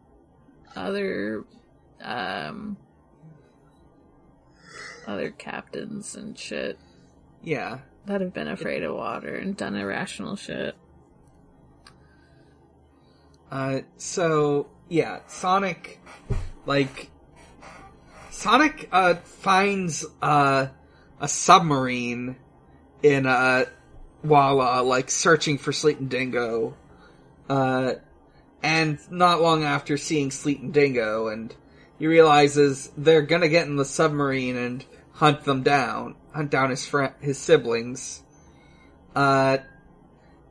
captains and shit. Yeah. That have been afraid of water and done irrational shit. Sonic finds, a submarine in, while, like, searching for Sleet and Dingo. And not long after seeing Sleet and Dingo, and he realizes they're gonna get in the submarine and hunt down his siblings.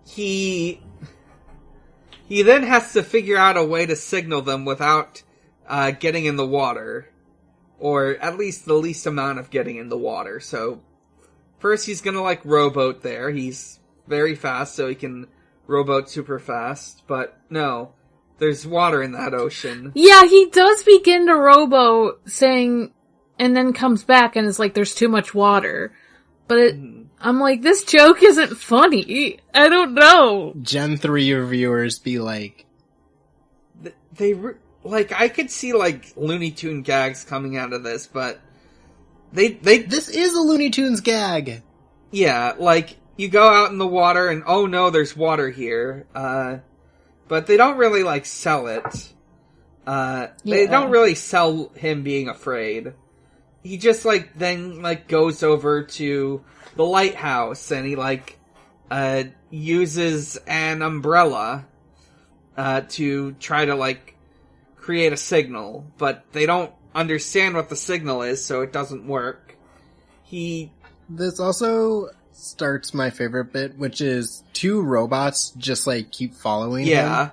He then has to figure out a way to signal them without, getting in the water. Or at least the least amount of getting in the water. So, first he's gonna, like, rowboat there. He's very fast, so he can rowboat super fast. But, no. There's water in that ocean. Yeah, he does begin to rowboat, saying... And then comes back and is like, there's too much water. But I'm like, this joke isn't funny. I don't know. Gen 3 reviewers be like... I could see, like, Looney Tune gags coming out of this, but... This is a Looney Tunes gag! Yeah, like, you go out in the water and, oh no, there's water here. But they don't really, like, sell it. They don't really sell him being afraid. He just, like, then, like, goes over to the lighthouse and he, like, uses an umbrella, to try to, like, create a signal. But they don't understand what the signal is, so it doesn't work. This also starts my favorite bit, which is two robots just, like, keep following him.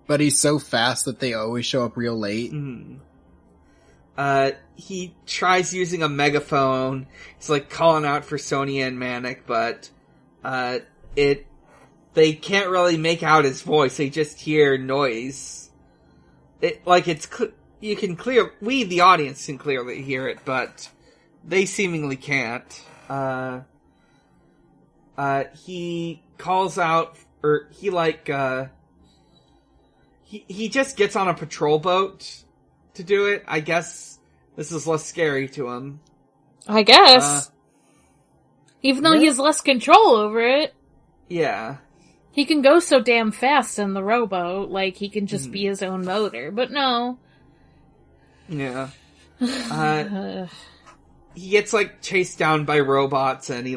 But he's so fast that they always show up real late. He tries using a megaphone. He's, like, calling out for Sonia and Manic, but, they can't really make out his voice. They just hear noise. We, the audience can clearly hear it, but they seemingly can't. He calls out, or he, like, he just gets on a patrol boat to do it. I guess this is less scary to him. I guess. Even though he has less control over it. Yeah. He can go so damn fast in the rowboat, like, he can just be his own motor, but no. Yeah. He gets, like, chased down by robots, and he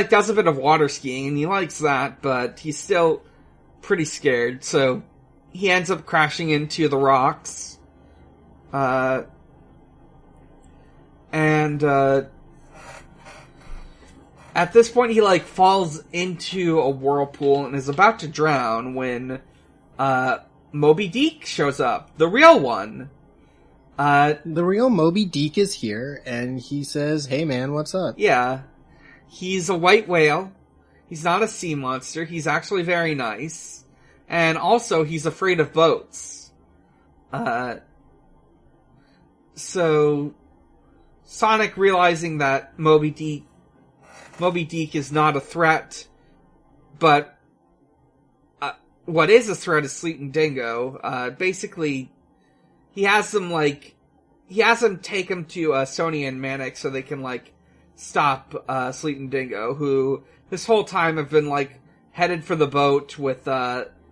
does a bit of water skiing, and he likes that, but he's still pretty scared, so he ends up crashing into the rocks. At this point, he, like, falls into a whirlpool and is about to drown when, Moby Deek shows up. The real one. The real Moby Deek is here, and he says, hey man, what's up? Yeah. He's a white whale. He's not a sea monster. He's actually very nice. And also, he's afraid of boats. So, Sonic, realizing that Moby Deek is not a threat, but what is a threat is Sleet and Dingo. Basically, he has them take him to Sonia and Manic so they can, like, stop Sleet and Dingo, who this whole time have been, like, headed for the boat with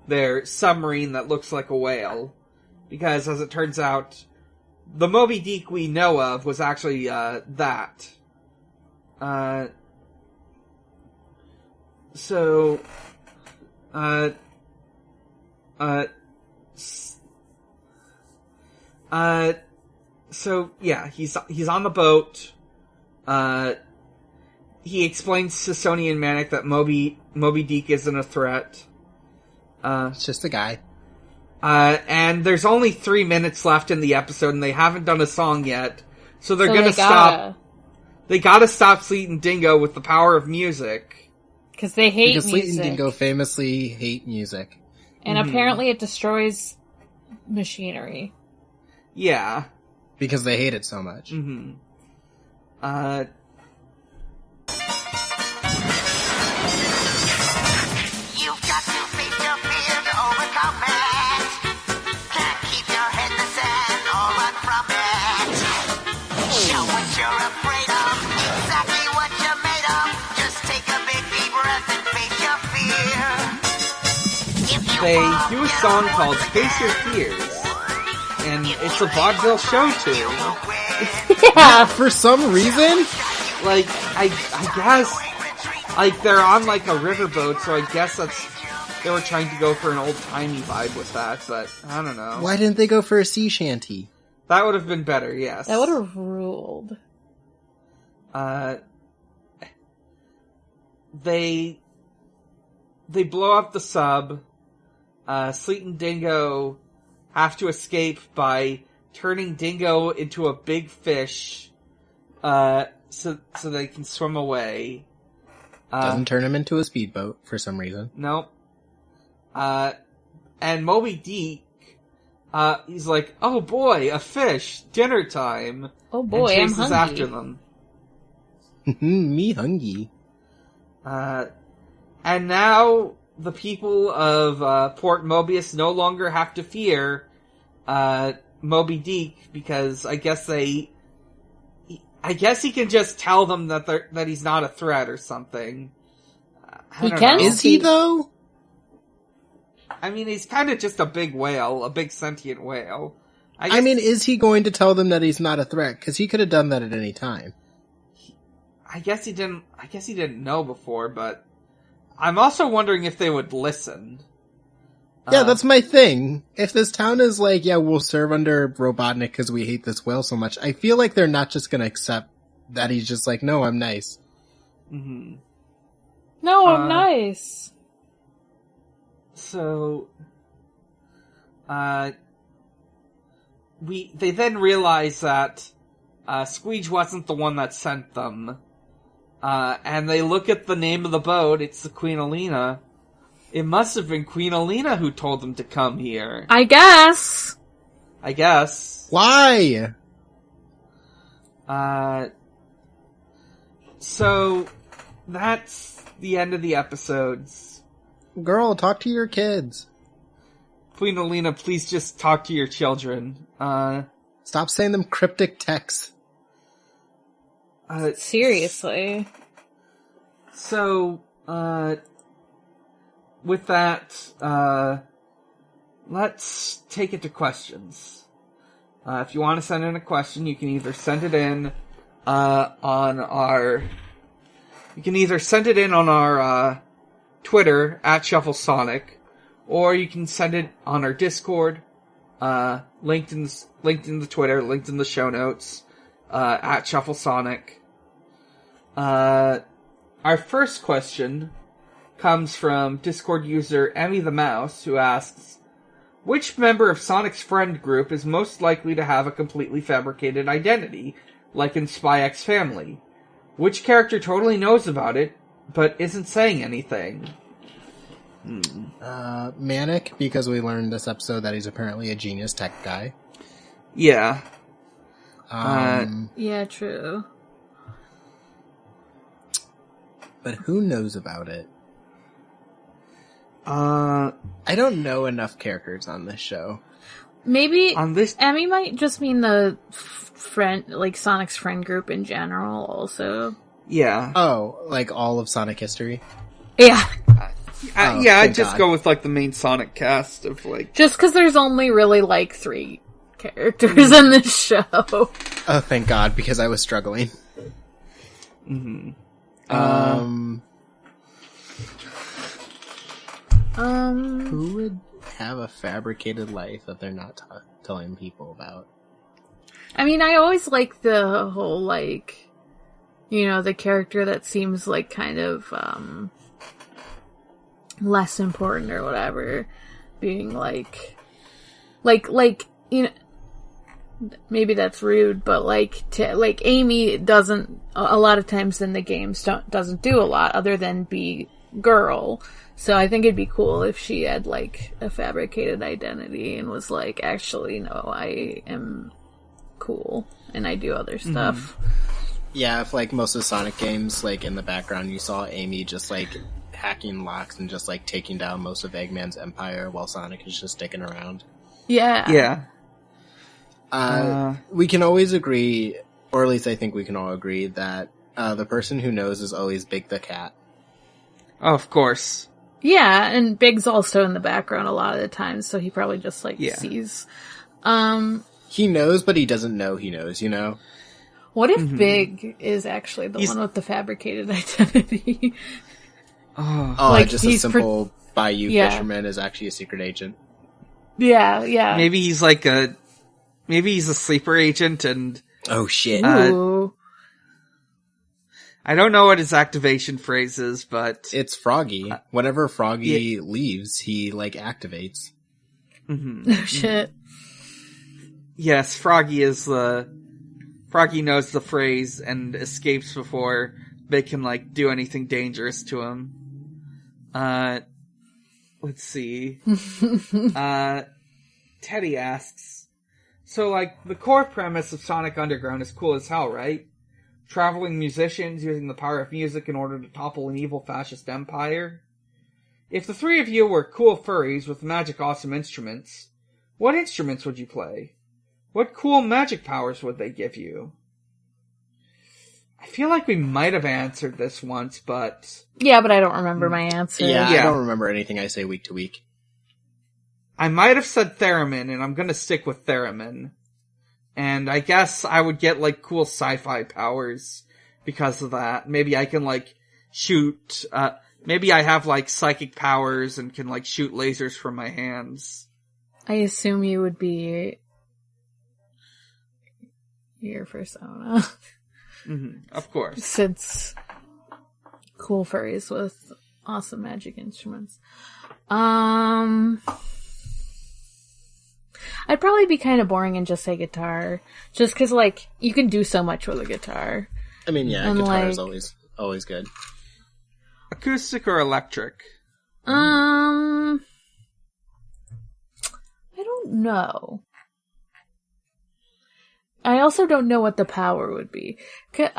their submarine that looks like a whale. Because, as it turns out, the Moby Deek we know of was actually that. So, so yeah, he's on the boat. He explains to Sony and Manic that Moby Deek isn't a threat. It's just a guy. And there's only 3 minutes left in the episode, and they haven't done a song yet, so they're gonna stop. They gotta stop Sleet and Dingo with the power of music. Because they hate music. Sleet and Dingo famously hate music. And apparently it destroys machinery. Yeah. Because they hate it so much. Mm-hmm. You've got to face your fear to overcome it. Can't keep your head in the sand or run from it. Show what you're afraid of, exactly what you're made of. Just take a big deep breath and face your fear. They do a song called Face Your Fears. And it's a vaudeville show, too. Yeah. For some reason? Like, I guess, like, they're on, like, a riverboat, so I guess they were trying to go for an old-timey vibe with that, but I don't know. Why didn't they go for a sea shanty? That would have been better, yes. That would have ruled. They blow up the sub. Sleet and Dingo have to escape by turning Dingo into a big fish, so they can swim away. Doesn't turn him into a speedboat for some reason. Nope. And Moby Deek, he's like, oh boy, a fish, dinner time. Oh boy, and chases I'm hungry. after them. Me hungry. And now the people of Port Mobius no longer have to fear Moby Deek, because I guess he can just tell them that he's not a threat or something. He can? Is he though? I mean, he's kind of just a big whale, a big sentient whale. I mean, is he going to tell them that he's not a threat? Because he could have done that at any time. I guess he didn't know before, but I'm also wondering if they would listen. Yeah, that's my thing. If this town is like, yeah, we'll serve under Robotnik because we hate this whale so much, I feel like they're not just going to accept that he's just like, no, I'm nice. Mm-hmm. No, I'm nice. So, they then realize that Squeege wasn't the one that sent them. And they look at the name of the boat, it's the Queen Alina. It must have been Queen Alina who told them to come here. I guess. Why? So, that's the end of the episodes. Girl, talk to your kids. Queen Alina, please just talk to your children. Stop saying them cryptic texts. Seriously. So, with that, let's take it to questions. If you want to send in a question, you can either send it in on our Twitter at ShuffleSonic, or you can send it on our Discord, linked in the Twitter, linked in the show notes, at ShuffleSonic. Our first question comes from Discord user Emmy the Mouse, who asks, which member of Sonic's friend group is most likely to have a completely fabricated identity, like in Spy X Family? Which character totally knows about it, but isn't saying anything? Manic, because we learned this episode that he's apparently a genius tech guy. Yeah. Yeah, true. But who knows about it? I don't know enough characters on this show. Maybe on this, Emmy might just mean the friend, like Sonic's friend group in general also. Yeah. Oh, like all of Sonic history? Yeah. I'd just go with like the main Sonic cast of like... Just because there's only really like 3 characters in this show. Oh, thank God, because I was struggling. Mm-hmm. Who would have a fabricated life that they're not telling people about? I mean, I always like the whole, like, you know, the character that seems like kind of, less important or whatever, being like, you know, maybe that's rude, but like Amy doesn't, a lot of times in the games doesn't do a lot other than be girl. So I think it'd be cool if she had like a fabricated identity and was like, actually, no, I am cool and I do other stuff. Yeah, if like most of the Sonic games, like in the background you saw Amy just like hacking locks and just like taking down most of Eggman's empire while Sonic is just sticking around. Yeah. Yeah. We can always agree, or at least I think we can all agree, that the person who knows is always Big the Cat. Oh, of course. Yeah, and Big's also in the background a lot of the time, so he probably just like sees. He knows, but he doesn't know he knows, you know? What if Big is actually the one with the fabricated identity? Like just a simple Bayou fisherman is actually a secret agent. Yeah, yeah. Maybe he's a sleeper agent and... Oh shit. Ooh. I don't know what his activation phrase is, but... It's Froggy. Whenever Froggy leaves, he, like, activates. Oh shit. Yes, Froggy knows the phrase and escapes before Big can, like, do anything dangerous to him. Let's see. Teddy asks, so, like, the core premise of Sonic Underground is cool as hell, right? Traveling musicians using the power of music in order to topple an evil fascist empire? If the three of you were cool furries with magic awesome instruments, what instruments would you play? What cool magic powers would they give you? I feel like we might have answered this once, but... Yeah, but I don't remember my answer. Yeah, I don't remember anything I say week to week. I might have said theremin, and I'm gonna stick with theremin. And I guess I would get, like, cool sci-fi powers because of that. Maybe I can, like, shoot... maybe I have, like, psychic powers and can, like, shoot lasers from my hands. I assume you would be... your persona. Of course. Since cool furries with awesome magic instruments. I'd probably be kind of boring and just say guitar. Just because, like, you can do so much with a guitar. I mean, yeah, and guitar is like, always good. Acoustic or electric? I don't know. I also don't know what the power would be. Cause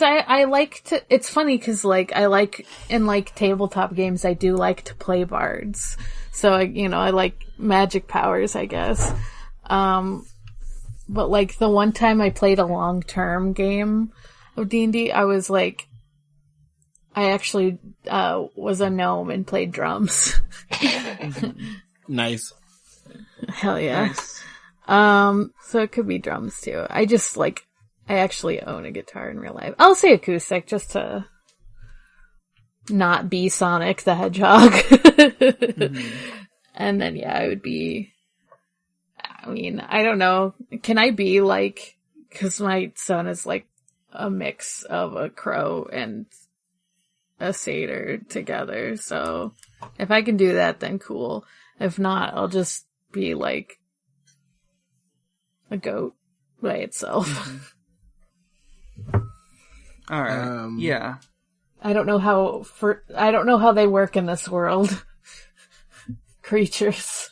I like to, it's funny cause like, I like, in like tabletop games, I do like to play bards. So I like magic powers, I guess. But like the one time I played a long-term game of D&D, I was like, I actually, was a gnome and played drums. Nice. Hell yeah. Nice. So it could be drums too. I actually own a guitar in real life. I'll say acoustic just to not be Sonic the Hedgehog. And then, yeah, I would be, I mean, I don't know. Can I be like, cause my son is like a mix of a crow and a satyr together. So if I can do that, then cool. If not, I'll just be like, a goat by itself. All right. Yeah. I don't know how they work in this world. Creatures.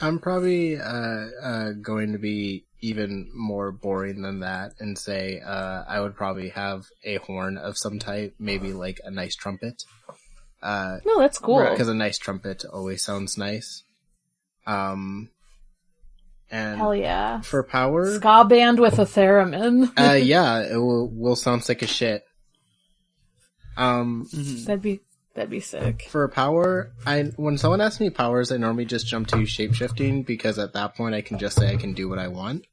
I'm probably going to be even more boring than that and say I would probably have a horn of some type, maybe like a nice trumpet. No, that's cool. Because a nice trumpet always sounds nice. And hell yeah. For power... ska band with a theremin. Yeah, it will sound sick as shit. That'd be sick. For power, when someone asks me powers, I normally just jump to shapeshifting, because at that point I can just say I can do what I want.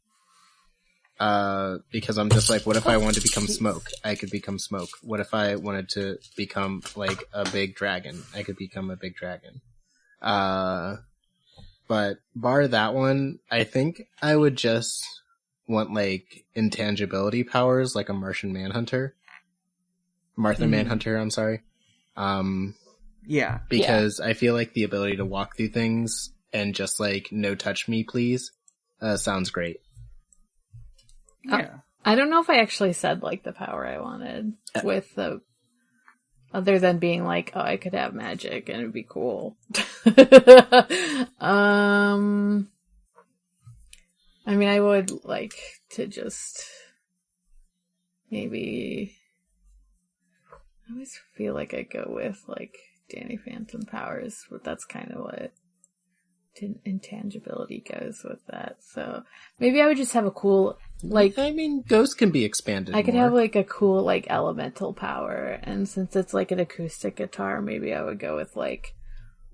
Because I'm just like, what if I wanted to become smoke? I could become smoke. What if I wanted to become, like, a big dragon? I could become a big dragon. But bar that one, I think I would just want, like, intangibility powers, like a Martian Manhunter. Martha Manhunter, I'm sorry. Yeah. Because I feel like the ability to walk through things and just, like, no touch me, please, sounds great. Yeah. I don't know if I actually said, like, the power I wanted with the... Other than being like, oh, I could have magic and it'd be cool. I mean, I would like to just maybe... I always feel like I go with, like, Danny Phantom powers, but that's kind of what intangibility goes with that. So maybe I would just have a cool, like... I mean, ghosts can be expanded I could more. have, like, a cool, like, elemental power, and since it's, like, an acoustic guitar, maybe I would go with, like,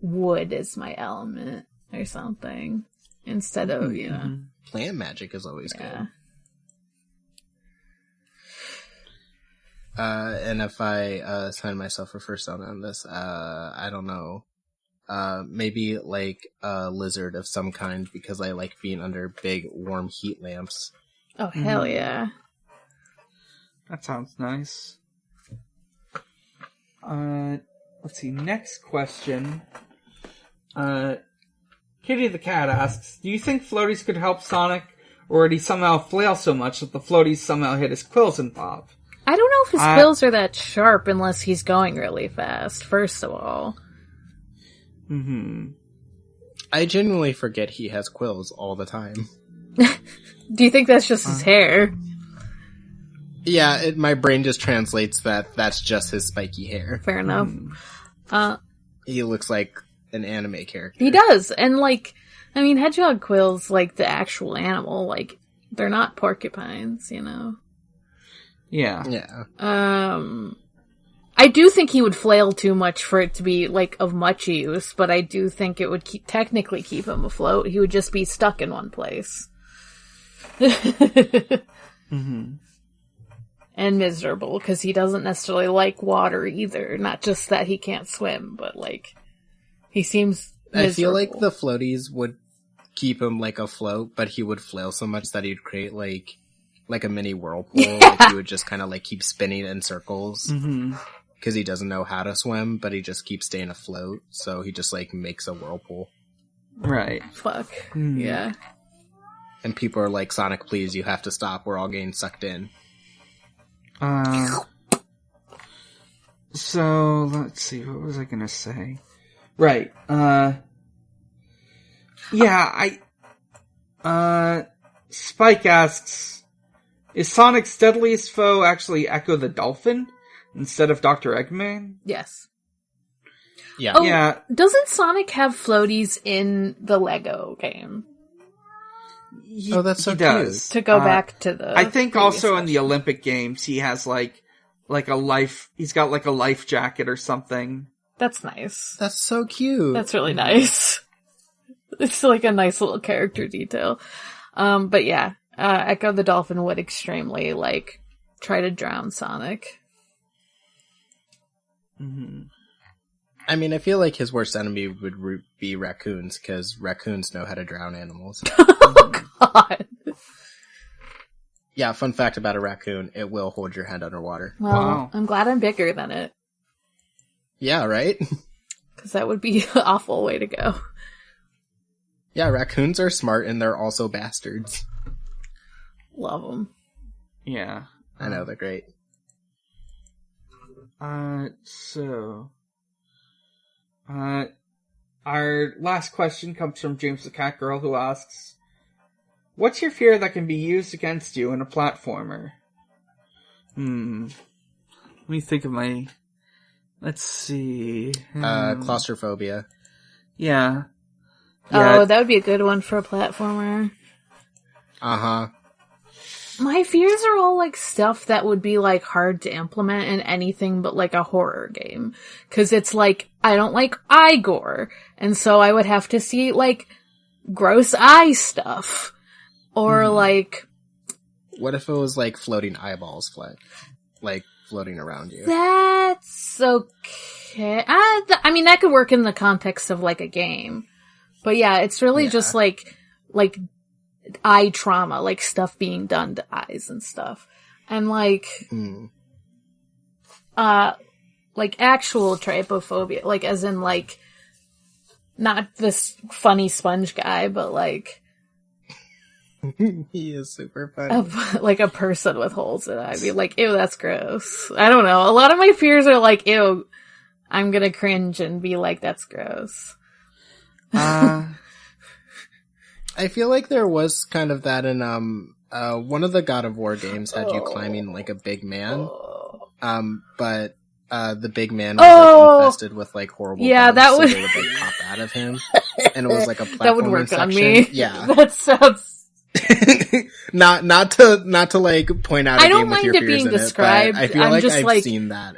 wood as my element, or something, instead of, you know... Plant magic is always good. And if I sign myself a persona on this, I don't know. Maybe like a lizard of some kind, because I like being under big warm heat lamps. Oh, hell yeah. That sounds nice. Let's see, next question. Kitty the Cat asks, do you think floaties could help Sonic, or would he somehow flail so much that the floaties somehow hit his quills and pop? I don't know if his quills are that sharp unless he's going really fast, first of all. I genuinely forget he has quills all the time. Do you think that's just his hair? Yeah, my brain just translates that's just his spiky hair. Fair enough. He looks like an anime character. He does, and like, I mean, hedgehog quills, like the actual animal, like, they're not porcupines, you know? Yeah. Yeah. I do think he would flail too much for it to be, like, of much use, but I do think it would technically keep him afloat. He would just be stuck in one place. And miserable, because he doesn't necessarily like water either. Not just that he can't swim, but, like, he seems miserable. I feel like the floaties would keep him, like, afloat, but he would flail so much that he'd create, like a mini whirlpool. Yeah. Like, he would just kind of, like, keep spinning in circles. Because he doesn't know how to swim, but he just keeps staying afloat, so he just, like, makes a whirlpool. Right. Fuck. Yeah. And people are like, Sonic, please, you have to stop. We're all getting sucked in. So, let's see, what was I gonna say? Right, Spike asks, is Sonic's deadliest foe actually Echo the Dolphin instead of Dr. Eggman? Yes. Yeah. Oh, yeah. Doesn't Sonic have floaties in the Lego game? Oh, that's so he cute. does. To go back to the... I think also in the Olympic Games, he has like a life, he's got like a life jacket or something. That's nice. That's so cute. That's really nice. It's like a nice little character detail. But yeah, Echo the Dolphin would extremely, like, try to drown Sonic. I mean, I feel like his worst enemy would be raccoons, because raccoons know how to drown animals. Oh, God. Yeah, fun fact about a raccoon, it will hold your head underwater. Well, Wow. I'm glad I'm bigger than it. Yeah, right? Because that would be an awful way to go. Yeah, raccoons are smart, and they're also bastards. Love them. Yeah. I know, they're great. Our last question comes from James the Cat Girl, who asks, what's your fear that can be used against you in a platformer? Let me think of my... Let's see... Claustrophobia. Yeah. Oh, that would be a good one for a platformer. Uh-huh. My fears are all, like, stuff that would be, like, hard to implement in anything but, like, a horror game. 'Cause it's, like, I don't like eye gore. And so I would have to see, like, gross eye stuff. Or, like, What if it was like floating eyeballs, like floating around you? That's okay. I mean, that could work in the context of like a game. But yeah, it's really just like eye trauma, like stuff being done to eyes and stuff. And like actual trypophobia, like as in like not this funny sponge guy, but like he is super funny. Like a person with holes in it. I'd be like, ew, that's gross. I don't know. A lot of my fears are like, ew, I'm gonna cringe and be like, that's gross. I feel like there was kind of that in one of the God of War games had you climbing like a big man. But the big man was like infested with like horrible bugs, that would so they would like pop out of him. And it was like a platforming that would work section. on me. Yeah. That sounds not to like point out a I don't game with mind your it fears being in described. It, but I feel I'm like just I've like, seen that.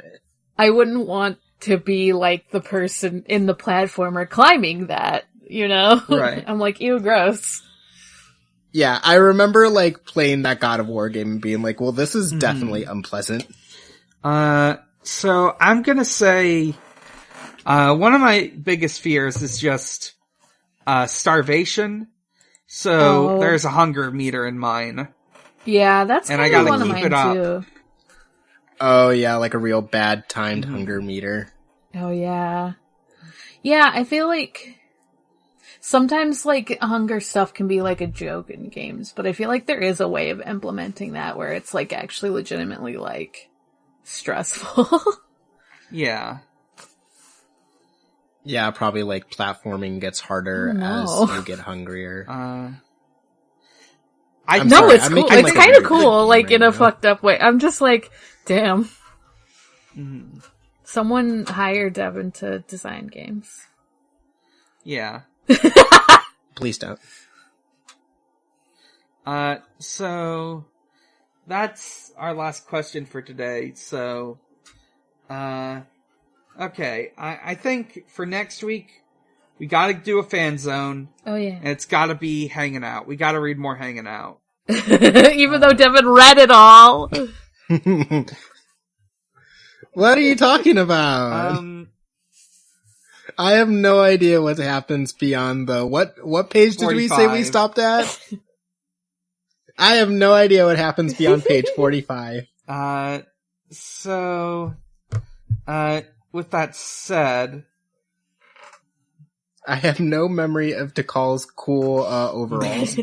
I wouldn't want to be like the person in the platformer climbing that, you know? Right. I'm like, ew, gross. Yeah, I remember like playing that God of War game and being like, well, this is definitely unpleasant. So I'm gonna say, one of my biggest fears is just, starvation. So there's a hunger meter in mine. Yeah, that's And I kind of gotta one of keep mine it up. too. Oh yeah, like a real bad timed hunger meter. Oh yeah. Yeah, I feel like sometimes like hunger stuff can be like a joke in games, but I feel like there is a way of implementing that where it's like actually legitimately like stressful. Yeah. Yeah, probably like platforming gets harder as you get hungrier. It's I'm cool. making, It's like, kind a of cool, game like right in a now. fucked up way. I'm just like, damn. Someone hire Devin to design games. Yeah. Please don't. So that's our last question for today. So, okay. I think for next week, we gotta do a fan zone. Oh yeah. And it's gotta be Hanging Out. We gotta read more Hanging Out. Even though Devin read it all. What are you talking about? I have no idea what happens beyond the what page did we say we 45. stopped at? I have no idea what happens beyond page 45. So, with that said, I have no memory of Tikal's cool overalls.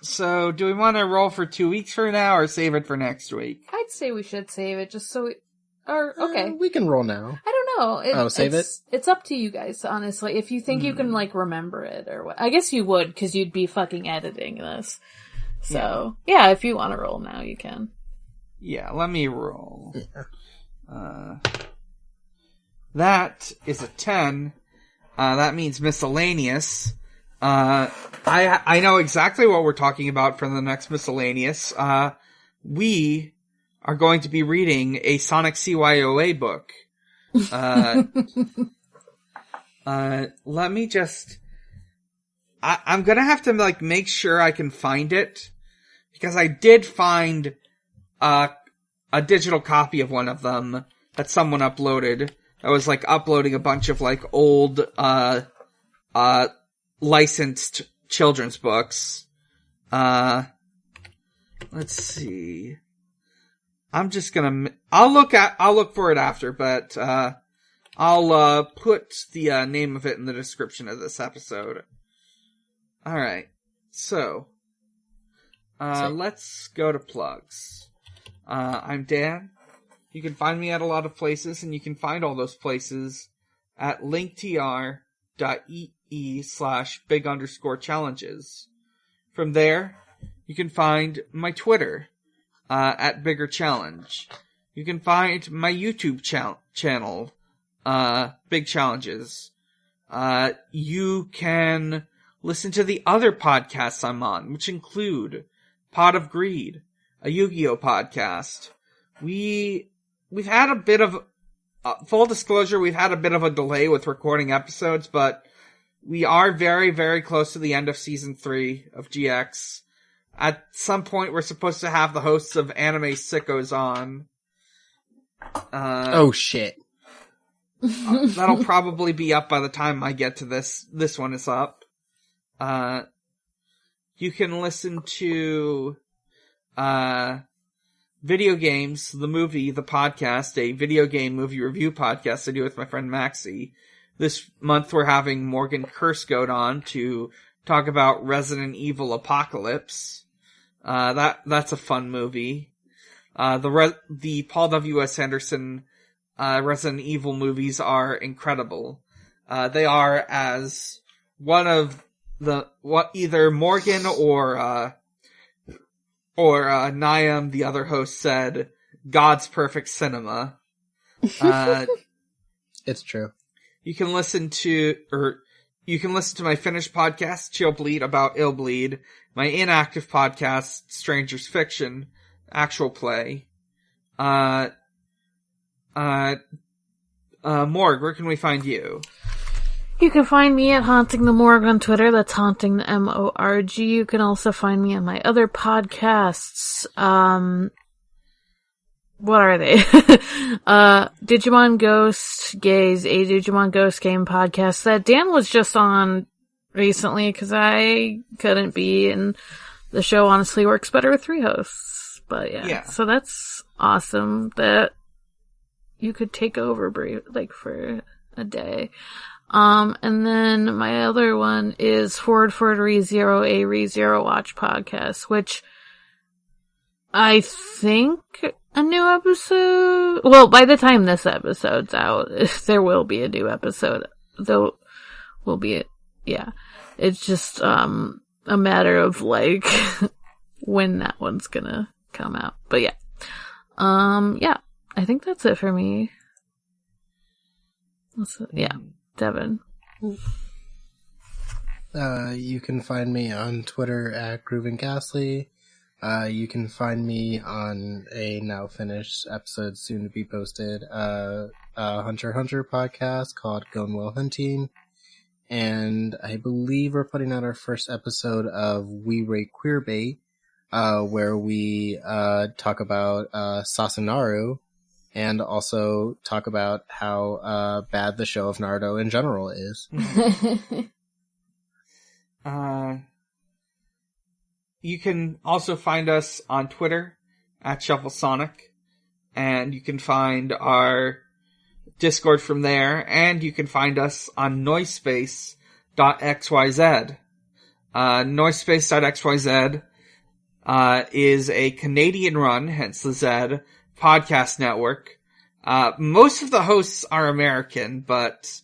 so do we want to roll for 2 weeks from now or save it for next week? I'd say we should save it just so we... Or, okay. We can roll now. I don't know. Save it? It's up to you guys, honestly. If you think you can, like, remember it or what. I guess you would, because you'd be fucking editing this. So, yeah, if you want to roll now, you can. Yeah, let me roll. That is a 10. That means miscellaneous. I know exactly what we're talking about for the next miscellaneous. We are going to be reading a Sonic CYOA book. Let me just... I'm gonna have to, like, make sure I can find it. Because I did find, a digital copy of one of them that someone uploaded. I was, like, uploading a bunch of, like, old, licensed children's books. Let's see. I'm just gonna, I'll look for it after, but, I'll, put the, name of it in the description of this episode. Alright. So, let's go to plugs. I'm Dan. You can find me at a lot of places, and you can find all those places at linktr.ee/big_challenges. From there, you can find my Twitter, at Bigger Challenge. You can find my YouTube channel, Big Challenges. You can listen to the other podcasts I'm on, which include Pot of Greed, a Yu-Gi-Oh podcast. We've had a bit of, full disclosure, we've had a bit of a delay with recording episodes, but we are very, very close to the end of season 3 of GX. at some point we're supposed to have the hosts of Anime Sickos on. Oh shit. That'll probably be up by the time I get to this. This one is up. You can listen to, Video Games, the Movie, the podcast, a video game movie review podcast I do with my friend Maxie. This month we're having Morgan Kursgoat on to talk about Resident Evil Apocalypse. That's a fun movie. The Paul W.S. Henderson, Resident Evil movies are incredible. They are, as one of either Morgan or Niam, the other host, said, God's perfect cinema. It's true. You can listen to my finished podcast, Chill Bleed, about Ill Bleed, my inactive podcast, Strangers Fiction, actual play. Morg, where can we find you? You can find me at Haunting the Morgue on Twitter. That's Haunting the M-O-R-G. You can also find me on my other podcasts. What are they? Digimon Ghost Gaze, a Digimon Ghost game podcast that Dan was just on recently because I couldn't be, and the show honestly works better with 3 hosts. But yeah. So that's awesome that you could take over for a day. And then my other one is Forward for ReZero, a ReZero Watch podcast, which I think a new episode, well, by the time this episode's out, there will be a new episode. It's just, a matter of, when that one's gonna come out. But yeah. I think that's it for me. Devin. You can find me on Twitter at GroovinGhastly. You can find me on a now finished episode soon to be posted, Hunter x Hunter podcast called Going Well Hunting. And I believe we're putting out our first episode of We Rate Queerbait, where we talk about Sasunaru, and also talk about how bad the show of Naruto in general is. You can also find us on Twitter at ShuffleSonic, and you can find our Discord from there, and you can find us on Noisepace.xyz. Noisepace.xyz is a Canadian-run, hence the Z, podcast network. Most of the hosts are American, but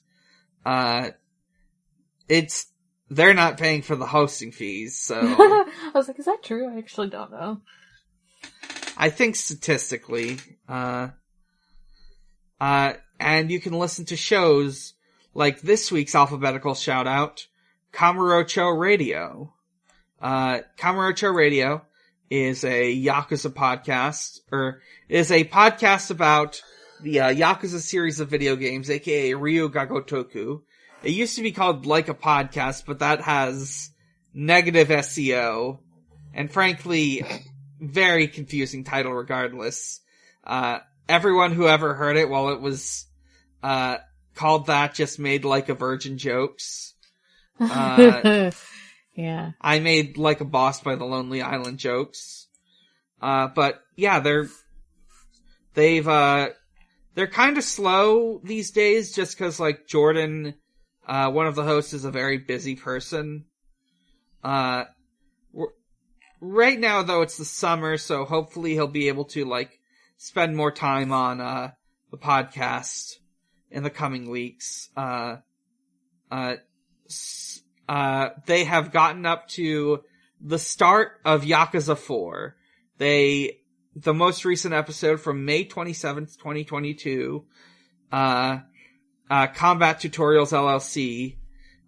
they're not paying for the hosting fees, so... I was like, is that true? I actually don't know. I think statistically. And you can listen to shows like this week's alphabetical shout-out, Kamurocho Radio. Kamurocho Radio is a Yakuza podcast, or is a podcast about the Yakuza series of video games, aka Ryu ga Gotoku. It used to be called Like a Podcast, but that has negative SEO, and frankly, very confusing title regardless. Everyone who ever heard it while it was called that just made Like a Virgin jokes. Yeah. I made Like a Boss by the Lonely Island jokes. But yeah, they're kind of slow these days just cause Jordan, one of the hosts, is a very busy person. Right now though it's the summer, so hopefully he'll be able to spend more time on the podcast in the coming weeks. They have gotten up to the start of Yakuza 4. The most recent episode from May 27th, 2022, Combat Tutorials LLC,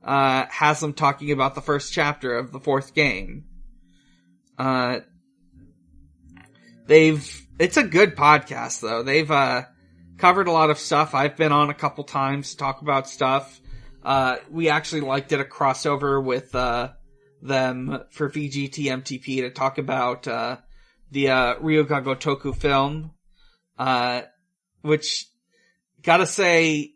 has them talking about the first chapter of the 4th game. It's a good podcast though. They've, covered a lot of stuff. I've been on a couple times to talk about stuff. We actually did a crossover with, the them for VGT MTP to talk about the Ryuga Gotoku film, which, gotta say,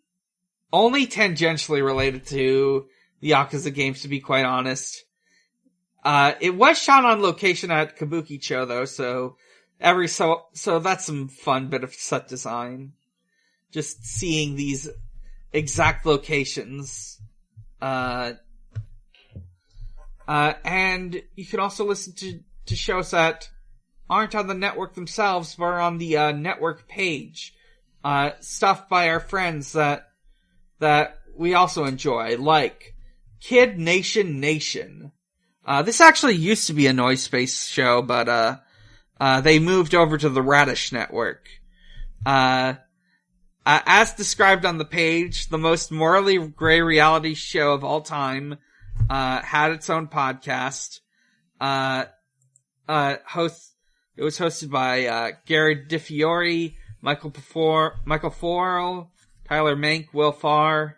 only tangentially related to the Yakuza games, to be quite honest. It was shot on location at Kabukicho, though, so that's some fun bit of set design. Just seeing these exact locations. And you can also listen to shows that aren't on the network themselves, but are on the network page. Stuff by our friends that we also enjoy, like Kid Nation Nation. This actually used to be a Noise Space show, but they moved over to the Radish Network. As described on the page, the most morally gray reality show of all time had its own podcast. It was hosted by Gary DiFiore, Michael Foro, Tyler Mank, Will Farr.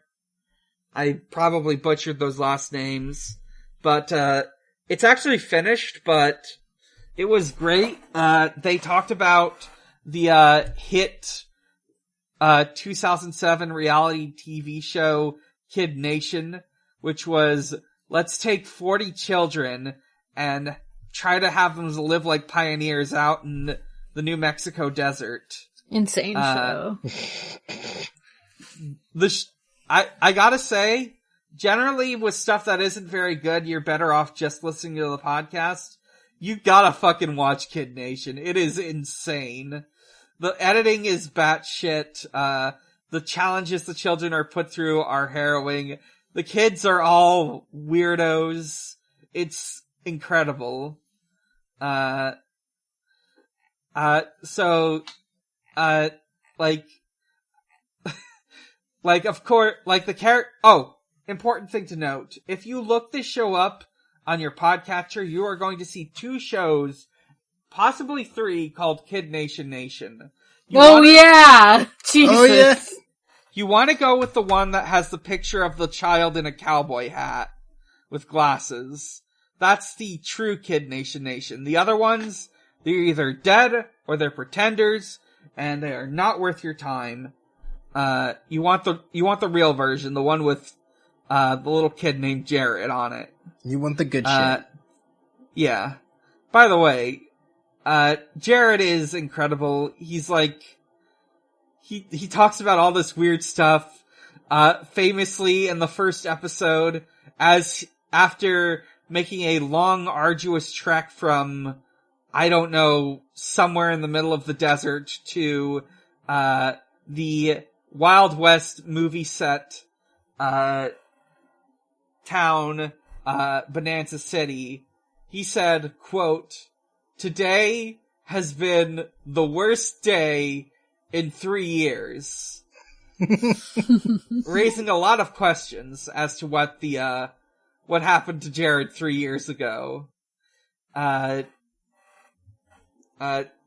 I probably butchered those last names, but it's actually finished, but it was great. They talked about the hit 2007 reality TV show Kid Nation, which was, let's take 40 children and try to have them live like pioneers out in the New Mexico desert. Insane show. I gotta say, generally with stuff that isn't very good, you're better off just listening to the podcast. You gotta fucking watch Kid Nation. It is insane. The editing is batshit. The challenges the children are put through are harrowing. The kids are all weirdos. It's incredible. Of course, the character, important thing to note. If you look this show up on your podcatcher, you are going to see 2 shows, possibly 3, called Kid Nation Nation. Yeah! Jesus. Oh, yeah. You want to go with the one that has the picture of the child in a cowboy hat with glasses. That's the true Kid Nation Nation. The other ones, they're either dead or they're pretenders, and they are not worth your time. You want the real version, the one with the little kid named Jared on it. You want the good shit. Yeah. By the way, Jared is incredible. He's like, he talks about all this weird stuff. Famously in the first episode, after making a long, arduous trek from, I don't know, somewhere in the middle of the desert to, the Wild West movie set, town, Bonanza City, he said, quote, "Today has been the worst day in 3 years." Raising a lot of questions as to what happened to Jared 3 years ago.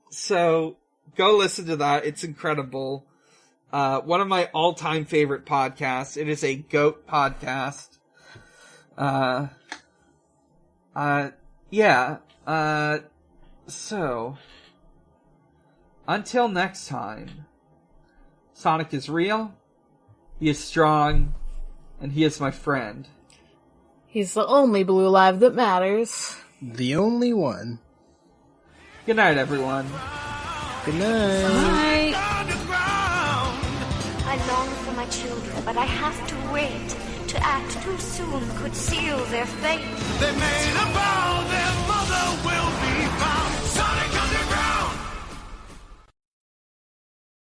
So go listen to that. It's incredible. One of my all-time favorite podcasts. It is a GOAT podcast. So, until next time, Sonic is real, he is strong, and he is my friend. He's the only blue live that matters. The only one. Good night, everyone. Good night. Bye. I long for my children, but I have to wait. To act too soon could seal their fate. They may